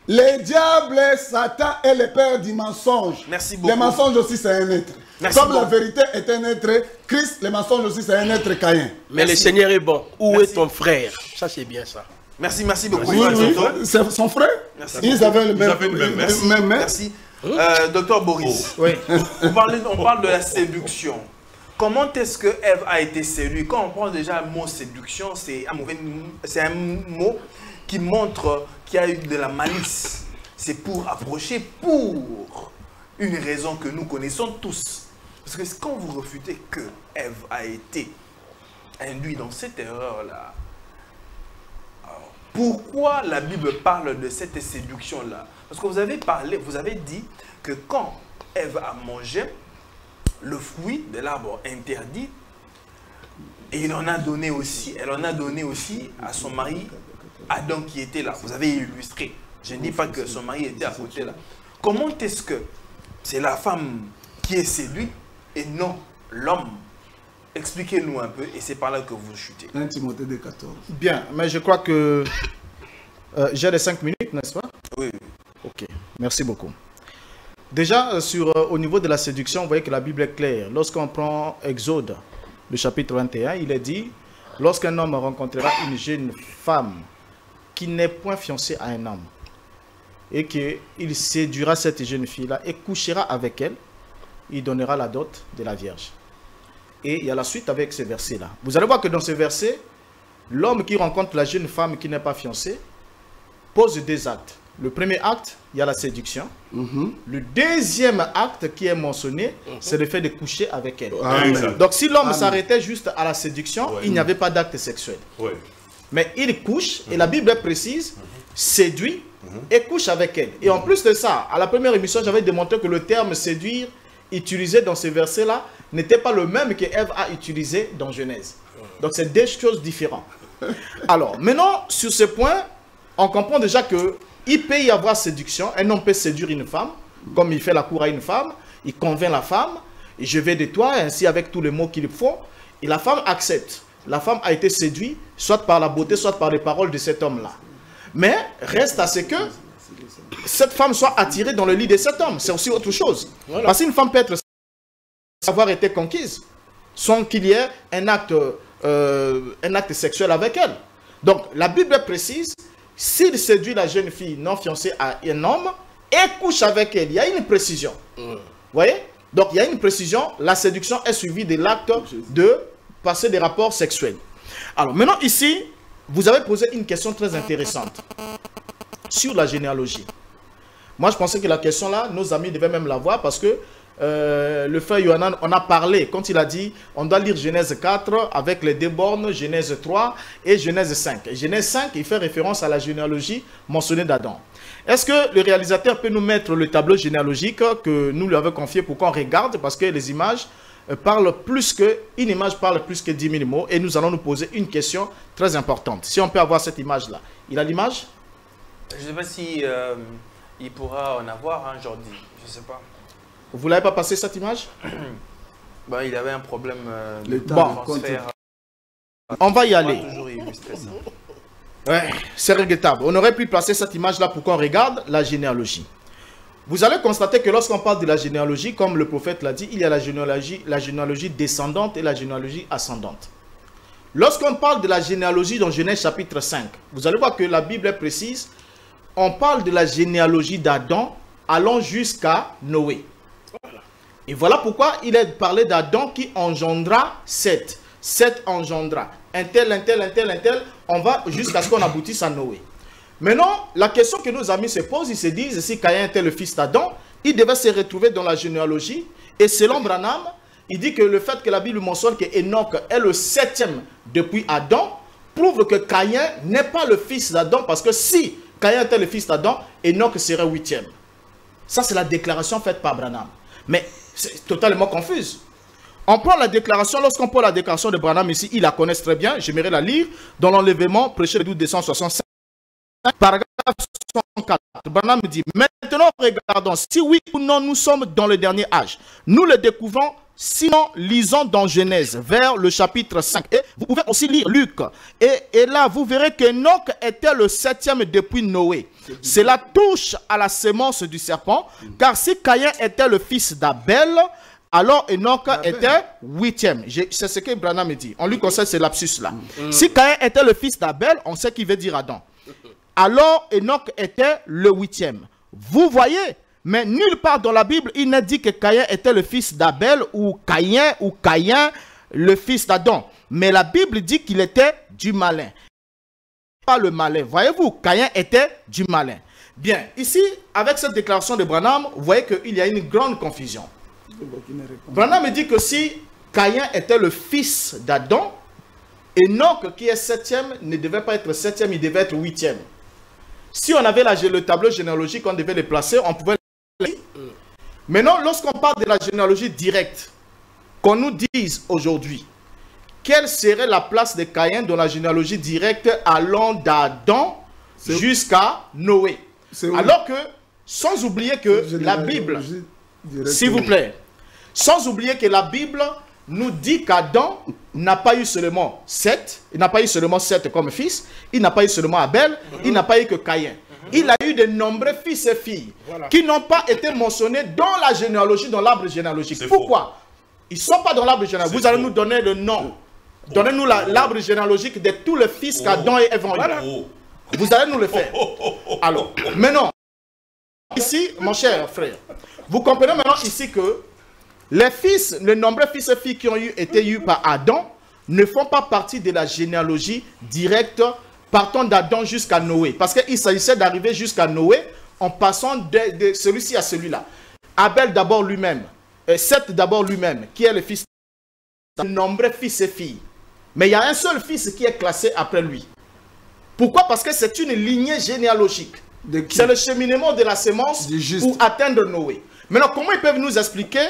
le diable, Satan est le père du mensonge. Merci beaucoup. Le mensonge aussi c'est un être. Merci Comme beaucoup. la vérité est un être, Christ, le mensonge aussi c'est un être Caïn. Mais le Seigneur est bon. Où est ton frère? Ça c'est bien ça. Merci, merci beaucoup. Oui, oui, c'est son frère. Merci. Ils avaient le même. Merci. Docteur Boris, Oui. on parle de la séduction. Comment est-ce que Ève a été séduite? Quand on prend déjà le mot séduction, c'est un mot qui montre qu'il y a eu de la malice. C'est pour approcher, pour une raison que nous connaissons tous. Parce que quand vous refutez que Ève a été induite dans cette erreur-là, pourquoi la Bible parle de cette séduction-là? Parce que vous avez dit que quand Ève a mangé le fruit de l'arbre interdit, et elle en a donné aussi à son mari Adam qui était là. Vous avez illustré. Je ne dis pas que son mari était à côté là. Comment est-ce que c'est la femme qui est séduite et non l'homme? Expliquez-nous un peu et c'est par là que vous chutez. 1 Timothée 2,14. Bien, mais je crois que j'ai les 5 minutes, n'est-ce pas? Oui. Ok, merci beaucoup. Déjà, au niveau de la séduction, vous voyez que la Bible est claire. Lorsqu'on prend Exode, le chapitre 21, il est dit, lorsqu'un homme rencontrera une jeune femme qui n'est point fiancée à un homme, et qu'il séduira cette jeune fille-là et couchera avec elle, il donnera la dot de la Vierge. Et il y a la suite avec ces versets-là. Vous allez voir que dans ces versets, l'homme qui rencontre la jeune femme qui n'est pas fiancée pose 2 actes. Le premier acte, il y a la séduction. Le deuxième acte qui est mentionné, c'est le fait de coucher avec elle. Donc si l'homme s'arrêtait juste à la séduction, il n'y avait pas d'acte sexuel. Mais il couche, et la Bible précise, séduit et couche avec elle. Et en plus de ça, à la première émission, j'avais démontré que le terme séduire utilisé dans ces versets-là n'était pas le même que Ève a utilisé dans Genèse. Donc c'est 2 choses différentes. Alors, maintenant, sur ce point, on comprend déjà qu'il peut y avoir séduction. Un homme peut séduire une femme, comme il fait la cour à une femme, il convainc la femme, et je vais de toi, ainsi avec tous les mots qu'il faut, et la femme accepte. La femme a été séduite, soit par la beauté, soit par les paroles de cet homme-là. Mais reste à ce que cette femme soit attirée dans le lit de cet homme. C'est aussi autre chose. Parce qu'une femme peut être avoir été conquise sans qu'il y ait un acte sexuel avec elle. Donc la Bible précise, s'il séduit la jeune fille non fiancée à un homme et couche avec elle, il y a une précision. Vous voyez? Donc il y a une précision, la séduction est suivie de l'acte de passer des rapports sexuels. Alors maintenant ici, vous avez posé une question très intéressante sur la généalogie. Moi je pensais que la question là, nos amis devaient même la voir parce que le frère Yohanan, on a parlé, quand il a dit, on doit lire Genèse 4 avec les 2 bornes, Genèse 3 et Genèse 5. Genèse 5, il fait référence à la généalogie mentionnée d'Adam. Est-ce que le réalisateur peut nous mettre le tableau généalogique que nous lui avons confié pour qu'on regarde, parce que les images parlent plus que, une image parle plus que 10 000 mots, et nous allons nous poser une question très importante. Si on peut avoir cette image-là. Il a l'image? Je ne sais pas si il pourra en avoir aujourd'hui, je ne sais pas. Vous ne l'avez pas passé cette image? Bah, il avait un problème de transfert. On va y aller. Ouais, c'est regrettable. On aurait pu placer cette image-là pour qu'on regarde la généalogie. Vous allez constater que lorsqu'on parle de la généalogie, comme le prophète l'a dit, il y a la généalogie descendante et la généalogie ascendante. Lorsqu'on parle de la généalogie dans Genèse chapitre 5, vous allez voir que la Bible est précise. On parle de la généalogie d'Adam allant jusqu'à Noé. Et voilà pourquoi il est parlé d'Adam qui engendra Seth. Seth engendra un tel, un tel, un tel, un tel. On va jusqu'à ce qu'on aboutisse à Noé. Maintenant, la question que nos amis se posent, ils se disent, si Caïn était le fils d'Adam, il devait se retrouver dans la généalogie. Et selon Branham, il dit que le fait que la Bible mentionne que Enoch est le 7e depuis Adam, prouve que Caïn n'est pas le fils d'Adam, parce que si Caïn était le fils d'Adam, Enoch serait 8e. Ça, c'est la déclaration faite par Branham. Mais c'est totalement confuse. On prend la déclaration, lorsqu'on prend la déclaration de Branham ici, il la connaît très bien, j'aimerais la lire, dans l'enlèvement, prêché le 12 décembre 65, paragraphe 64. Branham dit, maintenant regardons, si oui ou non nous sommes dans le dernier âge. Nous le découvrons, sinon lisons dans Genèse, vers le chapitre 5. Et vous pouvez aussi lire Luc. Et là, vous verrez qu'Enoch était le 7e depuis Noé. Cela touche à la sémence du serpent, car si Caïn était le fils d'Abel, alors Enoch était 8e. C'est ce que Branham dit. On lui conseille ce lapsus-là. Si Caïn était le fils d'Abel, on sait qu'il veut dire Adam. Alors Enoch était le 8e. Vous voyez, mais nulle part dans la Bible, il n'est dit que Caïn était le fils d'Abel ou Caïn le fils d'Adam. Mais la Bible dit qu'il était du malin. Pas le malin. Voyez-vous, Caïn était du malin. Bien, ici, avec cette déclaration de Branham, vous voyez qu'il y a une grande confusion. Branham dit que si Caïn était le fils d'Adam, Enoch, qui est 7e, ne devait pas être 7e, il devait être 8e. Si on avait le tableau généalogique, on devait les placer, on pouvait les placer. Maintenant, lorsqu'on parle de la généalogie directe, qu'on nous dise aujourd'hui, quelle serait la place de Caïn dans la généalogie directe allant d'Adam jusqu'à Noé? Alors que, sans oublier que la Bible, s'il vous plaît, sans oublier que la Bible nous dit qu'Adam n'a pas eu seulement Seth, il n'a pas eu seulement Seth comme fils, il n'a pas eu seulement Abel, il n'a pas eu que Caïn. Il a eu de nombreux fils et filles qui n'ont pas été mentionnés dans la généalogie, dans l'arbre généalogique. Pourquoi? Ils ne sont pas dans l'arbre généalogique. Vous allez nous donner le nom. Donnez-nous l'arbre généalogique de tous les fils qu'Adam et Ève ont eu. Vous allez nous le faire. Alors, maintenant, ici, mon cher frère, vous comprenez maintenant ici que Les fils, les nombreux fils et filles qui ont été eus par Adam ne font pas partie de la généalogie directe partant d'Adam jusqu'à Noé. Parce qu'il s'agissait d'arriver jusqu'à Noé en passant de celui-ci à celui-là. Abel d'abord lui-même, Seth d'abord lui-même, qui est le fils de nombreux fils et filles. Mais il y a un seul fils qui est classé après lui. Pourquoi? Parce que c'est une lignée généalogique. C'est le cheminement de la sémence pour atteindre Noé. Maintenant, comment ils peuvent nous expliquer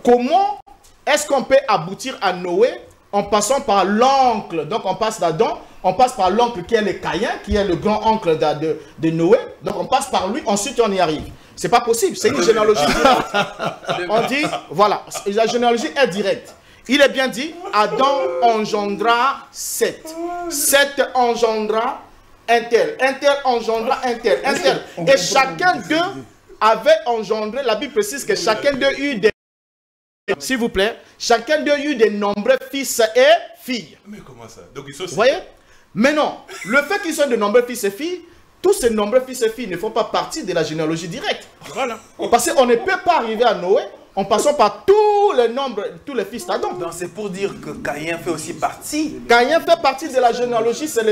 comment est-ce qu'on peut aboutir à Noé en passant par l'oncle? Donc on passe d'Adam, on passe par l'oncle qui est le Caïn, qui est le grand-oncle de Noé. Donc on passe par lui, ensuite on y arrive. C'est pas possible, c'est une généalogie directe. On dit, voilà, la généalogie est directe. Il est bien dit, Adam engendra Seth. Seth engendra un tel engendra un tel. Et chacun d'eux avait engendré, la Bible précise que chacun d'eux eut des... S'il vous plaît, chacun d'eux eut des nombreux fils et filles. Mais comment ça? Donc ils sont... Vous voyez? Mais non, le fait qu'ils soient de nombreux fils et filles, tous ces nombreux fils et filles ne font pas partie de la généalogie directe. Voilà. Parce qu'on ne peut pas arriver à Noé en passant par tous les fils d'Adam. Donc c'est pour dire que Caïn fait aussi partie. Caïn fait partie de la généalogie, c'est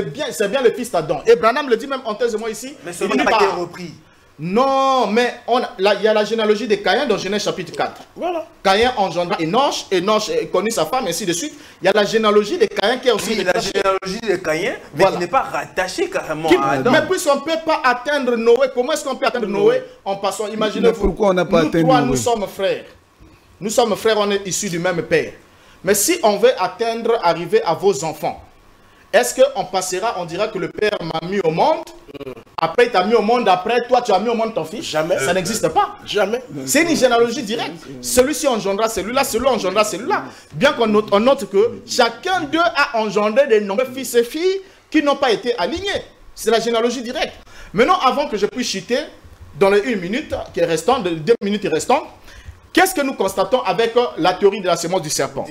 bien le fils d'Adam. Et Branham le dit même en thèse de moi ici. Mais ce n'est pas qui est repris. Non, mais il y a la généalogie de Caïn dans Genèse chapitre 4. Voilà. Caïn engendra Enoch, Enoch connut sa femme, ainsi de suite. Il y a la généalogie de Caïn qui est aussi... Oui, la généalogie de Caïn, mais qui n'est pas rattachée carrément à Adam. Mais puisqu'on ne peut pas atteindre Noé, comment est-ce qu'on peut atteindre Noé en passant? Imaginez-vous, pourquoi on n'a pas atteint Noé? Nous sommes frères. Nous sommes frères, on est issus du même père. Mais si on veut arriver à vos enfants, est-ce qu'on passera, on dira que le père m'a mis au monde, après il t'a mis au monde, après toi tu as mis au monde ton fils? Jamais. Ça n'existe pas. Jamais. C'est une généalogie directe. Celui-ci engendra celui-là, celui-là engendra celui-là. Bien qu'on note que chacun d'eux a engendré des nombreux fils et filles qui n'ont pas été alignés. C'est la généalogie directe. Maintenant, avant que je puisse chuter, dans les 1 minute qui est restante, 2 minutes restantes, qu'est-ce que nous constatons avec la théorie de la sémence du serpent?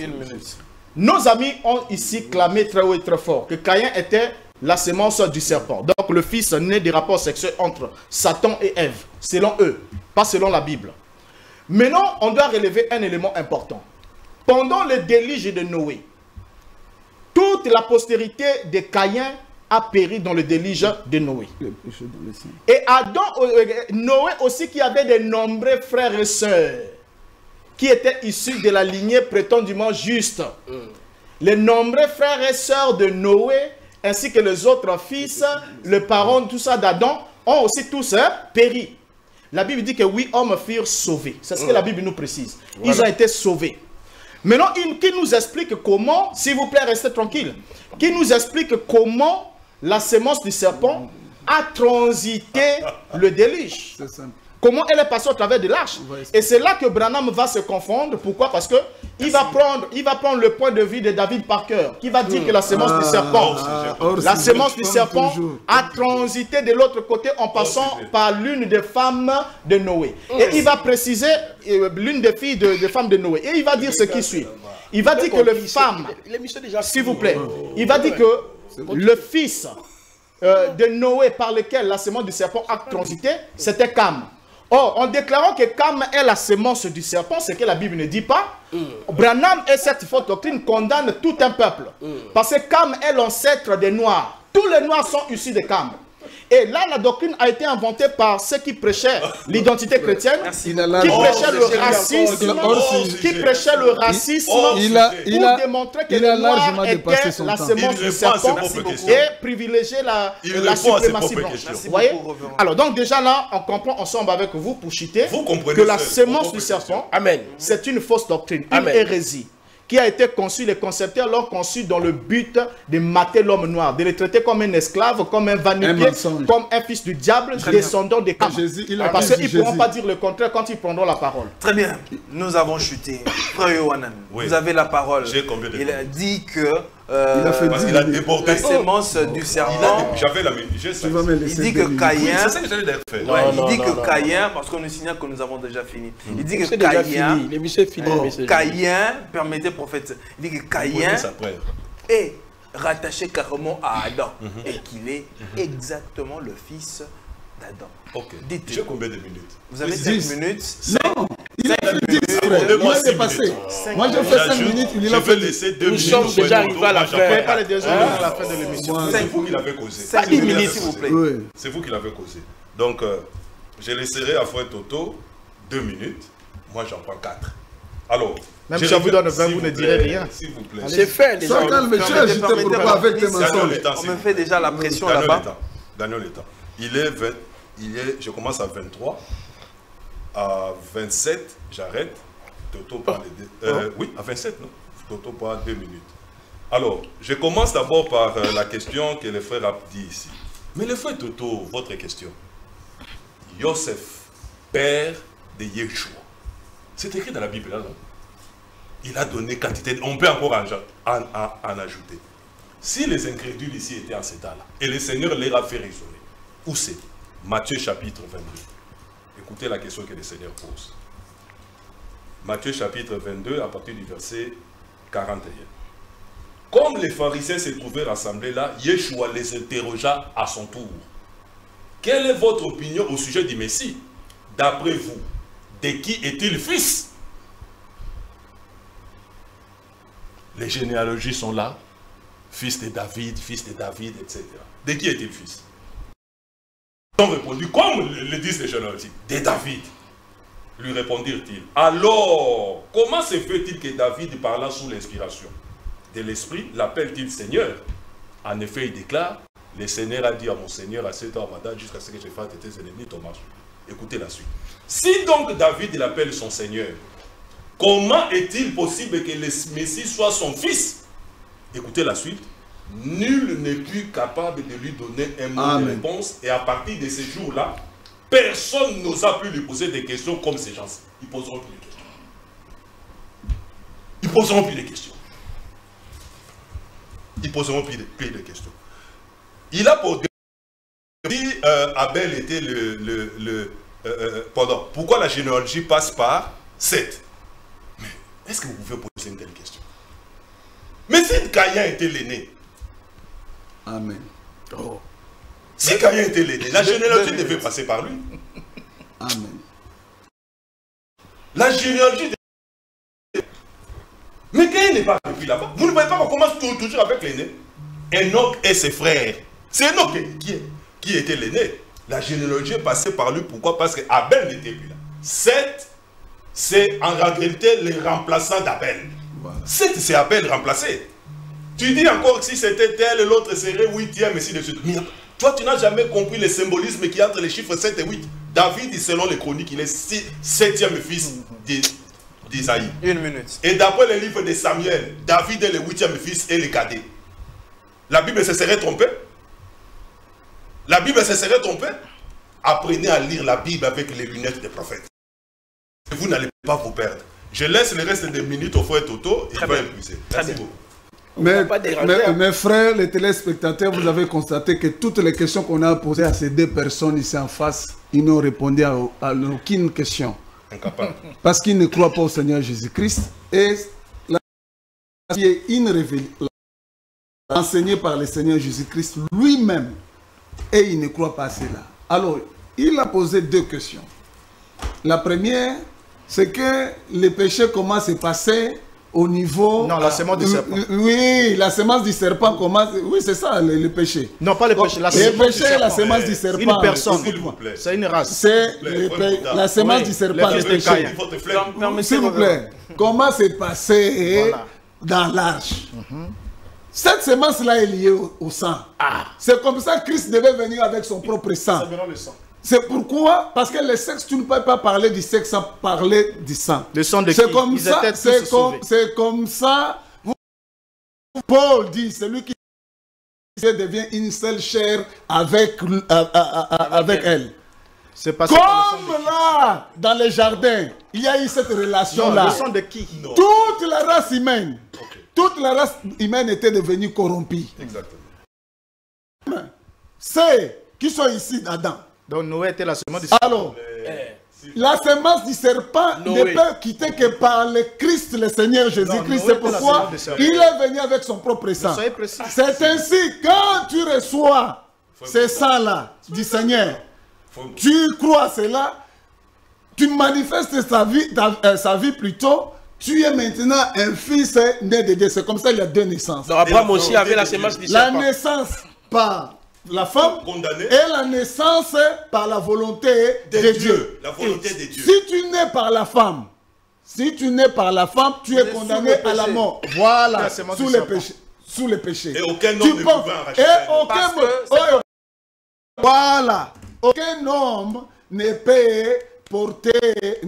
Nos amis ont ici clamé très haut et très fort que Caïn était la sémence du serpent. Donc le fils né des rapports sexuels entre Satan et Ève, selon eux, pas selon la Bible. Maintenant, on doit relever un élément important. Pendant le déluge de Noé, toute la postérité de Caïn a péri dans le déluge de Noé. Et Noé aussi qui avait de nombreux frères et sœurs, qui étaient issus de la lignée prétendument juste. Les nombreux frères et sœurs de Noé, ainsi que les autres fils, les parents, tout ça d'Adam, ont aussi tous péri. La Bible dit que 8 hommes furent sauvés. C'est ce que la Bible nous précise. Voilà. Ils ont été sauvés. Maintenant, qui nous explique comment, s'il vous plaît, restez tranquille, qui nous explique comment la sémence du serpent a transité le déluge. C'est simple. Comment elle est passée au travers de l'arche. Et c'est là que Branham va se confondre. Pourquoi? Parce que il va prendre le point de vue de David Parker, qui va dire que la sémence du serpent, la sémence du serpent a transité de l'autre côté en passant par l'une des femmes de Noé. Et il va préciser l'une des filles des femmes de Noé. Et il va dire ce qui suit. Il va dire que les femmes, s'il vous plaît, il va dire que le fils de Noé par lequel la sémence du serpent a transité, c'était Cam. Or, en déclarant que Cam est la sémence du serpent, ce que la Bible ne dit pas, Branham et cette fausse doctrine condamnent tout un peuple. Parce que Cam est l'ancêtre des Noirs. Tous les Noirs sont issus de Cam. Et là, la doctrine a été inventée par ceux qui prêchaient l'identité chrétienne, qui prêchaient le racisme, pour démontrer que le noir était la sémence du serpent et privilégier la suprématie blanche. Vous voyez? Alors, donc déjà là, on comprend ensemble avec vous, pour citer, que la sémence du serpent, c'est une fausse doctrine, une hérésie, qui a été conçu, les concepteurs l'ont conçu dans le but de mater l'homme noir, de le traiter comme un esclave, comme un va-nu-pied, comme un fils du diable, descendant des Cam. Parce qu'ils ne pourront pas dire le contraire quand ils prendront la parole. Très bien, nous avons chuté. Frère Yohanan, vous avez la parole. Il a dit que il a débordé la sémence du serpent. Il dit que Caïn, il dit que Caïn, parce qu'on nous signale que nous avons déjà fini. Il dit que Caïn permettait prophète. Il dit que Caïn est rattaché carrément à Adam et qu'il est exactement le fils d'Adam. Ok. J'ai combien de minutes? Vous avez 5 minutes. Non, il a fait 10. frère. Il a dépassé. Moi, j'ai fait 5 minutes. Il a Je vais fait. laisser 2 minutes. Nous sommes déjà arrivés à la fin. Pas les 2 minutes à la fin de l'émission. C'est vous qui l'avez causé. 5 minutes, s'il vous plaît. Oui. C'est vous qui l'avez causé. Donc, je laisserai à Frère Toto 2 minutes. Moi, j'en prends 4. Alors, même si on vous donne 20, vous ne direz rien. S'il vous plaît. J'ai fait déjà. Sois calme, tu as agité pourquoi avec tes mensonges. On me fait déjà la pression là-bas. Gagnons le temps. Je commence à 23. À 27, j'arrête. Toto parle oui, à 27, non. Toto parle 2 minutes. Alors, je commence d'abord par la question que le frère a dit ici. Mais le frère Toto, votre question. Yosef, père de Yeshua. C'est écrit dans la Bible, là, non? Il a donné quantité. On peut encore en ajouter. Si les incrédules ici étaient en cet état-là, et le Seigneur les a fait raisonner, où c'est? Matthieu chapitre 22. Écoutez la question que le Seigneur pose. Matthieu chapitre 22, à partir du verset 41. Comme les pharisiens se trouvaient rassemblés là, Yeshua les interrogea à son tour. Quelle est votre opinion au sujet du Messie? D'après vous, de qui est-il fils? Les généalogies sont là. Fils de David, etc. De qui est-il fils? Ils ont répondu, comme le disent les généalogies, de David. Lui répondirent-ils. Alors, comment se fait-il que David, parlant sous l'inspiration de l'Esprit, l'appelle-t-il Seigneur? En effet, il déclare, le Seigneur a dit à mon Seigneur, à cette heure, jusqu'à ce que je fasse tes ennemis, ton marche. Écoutez la suite. Si donc David l'appelle son Seigneur, comment est-il possible que le Messie soit son fils? Écoutez la suite. Nul n'est plus capable de lui donner un mot de réponse. Et à partir de ce jour-là, personne n'osa plus lui poser des questions comme ces gens-ci. Ils poseront plus de questions. Ils poseront plus de questions. Ils poseront plus de questions. Il a posé si Abel était pourquoi la généalogie passe par 7? Mais est-ce que vous pouvez poser une telle question? Mais si Caïn était l'aîné, Amen. Oh. Si Caïn était l'aîné, la généalogie devait passer par lui. Amen. La généalogie mais Caïn n'est pas depuis là-bas. Vous ne voyez pas qu'on commence toujours avec l'aîné. Enoch et ses frères. C'est Enoch qui était l'aîné. La généalogie est passée par lui. Pourquoi? Parce qu'Abel n'était plus là. 7, c'est en réalité le remplaçant d'Abel. Voilà. 7, c'est Abel remplacé. Tu dis encore que si c'était tel, l'autre serait 8e, et ainsi de suite. Mais toi, tu n'as jamais compris le symbolisme qui y a entre les chiffres 7 et 8. David, selon les chroniques, il est 7e fils d'Isaïe. 1 minute. Et d'après le livre de Samuel, David est le 8e fils et le cadet. La Bible se serait trompée? La Bible se serait trompée? Apprenez à lire la Bible avec les lunettes des prophètes. Et vous n'allez pas vous perdre. Je laisse le reste des minutes au frère Toto et il va épuiser. Merci beaucoup. Mes frères, les téléspectateurs, vous avez constaté que toutes les questions qu'on a posées à ces deux personnes ici en face, ils n'ont répondu à aucune question. Incapable. Parce qu'ils ne croient pas au Seigneur Jésus-Christ. Et qui est une révélation enseignée par le Seigneur Jésus-Christ lui-même. Et il ne croit pas à cela. Alors, il a posé deux questions. La première, c'est que le péché commence à se passer au niveau... Non, la semence du serpent. Oui, la semence du serpent commence... Oui, c'est ça, le péché. Non, pas le péché. La semence du serpent. Une personne. C'est une race. C'est la semence du serpent, le péché. S'il vous plaît, comment s'est passé dans l'arche? Cette semence-là est liée au sang. C'est comme ça que Christ devait venir avec son propre sang. C'est pourquoi, parce que le sexe, tu ne peux pas parler du sexe sans parler du sang. Le sang de qui? C'est comme ça, c'est comme ça. Paul dit, celui qui devient une seule chair avec elle. Comme là, dans les jardins, il y a eu cette relation-là. Le sang de qui? Toute la race humaine. Toute la race humaine était devenue corrompue. Exactement. Ceux qui sont ici d'Adam. Donc Noé était la semence du serpent. Alors, la semence du serpent ne peut quitter que par le Christ, le Seigneur Jésus-Christ. C'est pourquoi il est venu avec son propre sang. C'est ainsi, quand tu reçois ce sang-là du Seigneur, tu crois cela, tu manifestes sa vie plutôt. Tu es maintenant un fils né de Dieu. C'est comme ça il y a 2 naissances. Donc Abraham aussi avait la semence du La serpent. naissance par la femme et la naissance par la volonté de Dieu. La volonté de Dieu. Si tu nais par la femme, tu es condamné à la mort. Voilà, sous les péchés. Sous les péchés. Et aucun homme ne pouvait en racheter. Voilà. Aucun homme ne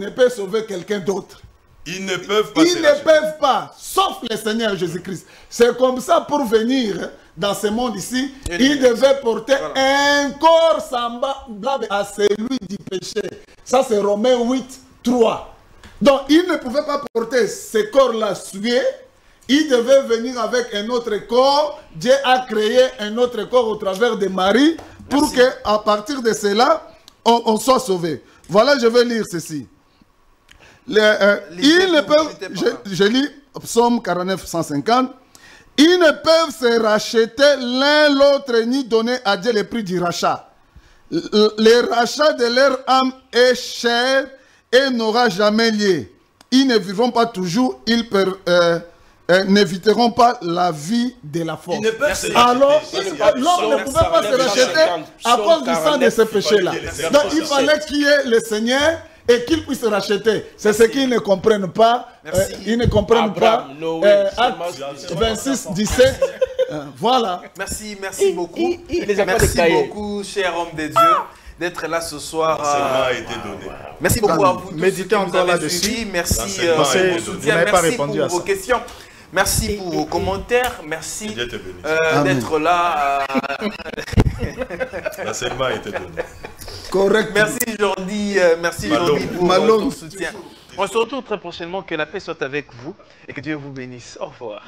peut sauver quelqu'un d'autre. Ils ne peuvent pas. Ils ne peuvent pas, sauf le Seigneur Jésus-Christ. C'est comme ça, pour venir dans ce monde ici, il devait porter un corps semblable à celui du péché. Ça, c'est Romains 8, 3. Donc, il ne pouvait pas porter ce corps-là sué. Il devait venir avec un autre corps. Dieu a créé un autre corps au travers de Marie pour qu'à partir de cela, on soit sauvé. Voilà, je vais lire ceci. Ils ne peuvent, je lis Psaume 49, 150. Ils ne peuvent se racheter l'un l'autre ni donner à Dieu le prix du rachat. Le rachat de leur âme est cher et n'aura jamais lieu. Ils ne vivront pas toujours, ils n'éviteront pas la vie de la force. Alors, l'homme ne pouvait pas se racheter à cause du sang de ce péché-là. Donc, il fallait qu'il y ait le Seigneur et qu'ils puissent racheter. C'est ce qu'ils ne comprennent pas. Ils ne comprennent pas. Acte 26, 17. Voilà. Merci beaucoup. Merci beaucoup, cher homme de Dieu, d'être là ce soir. Merci beaucoup à vous tous. Méditez encore là-dessus. Merci pour vos soutiens. Merci pour vos questions. Merci pour vos commentaires. Merci d'être là. L'enseignement a été donné. Correct. Merci Jordi. Merci Jordi pour ton soutien. On se retrouve très prochainement. Que la paix soit avec vous et que Dieu vous bénisse. Au revoir.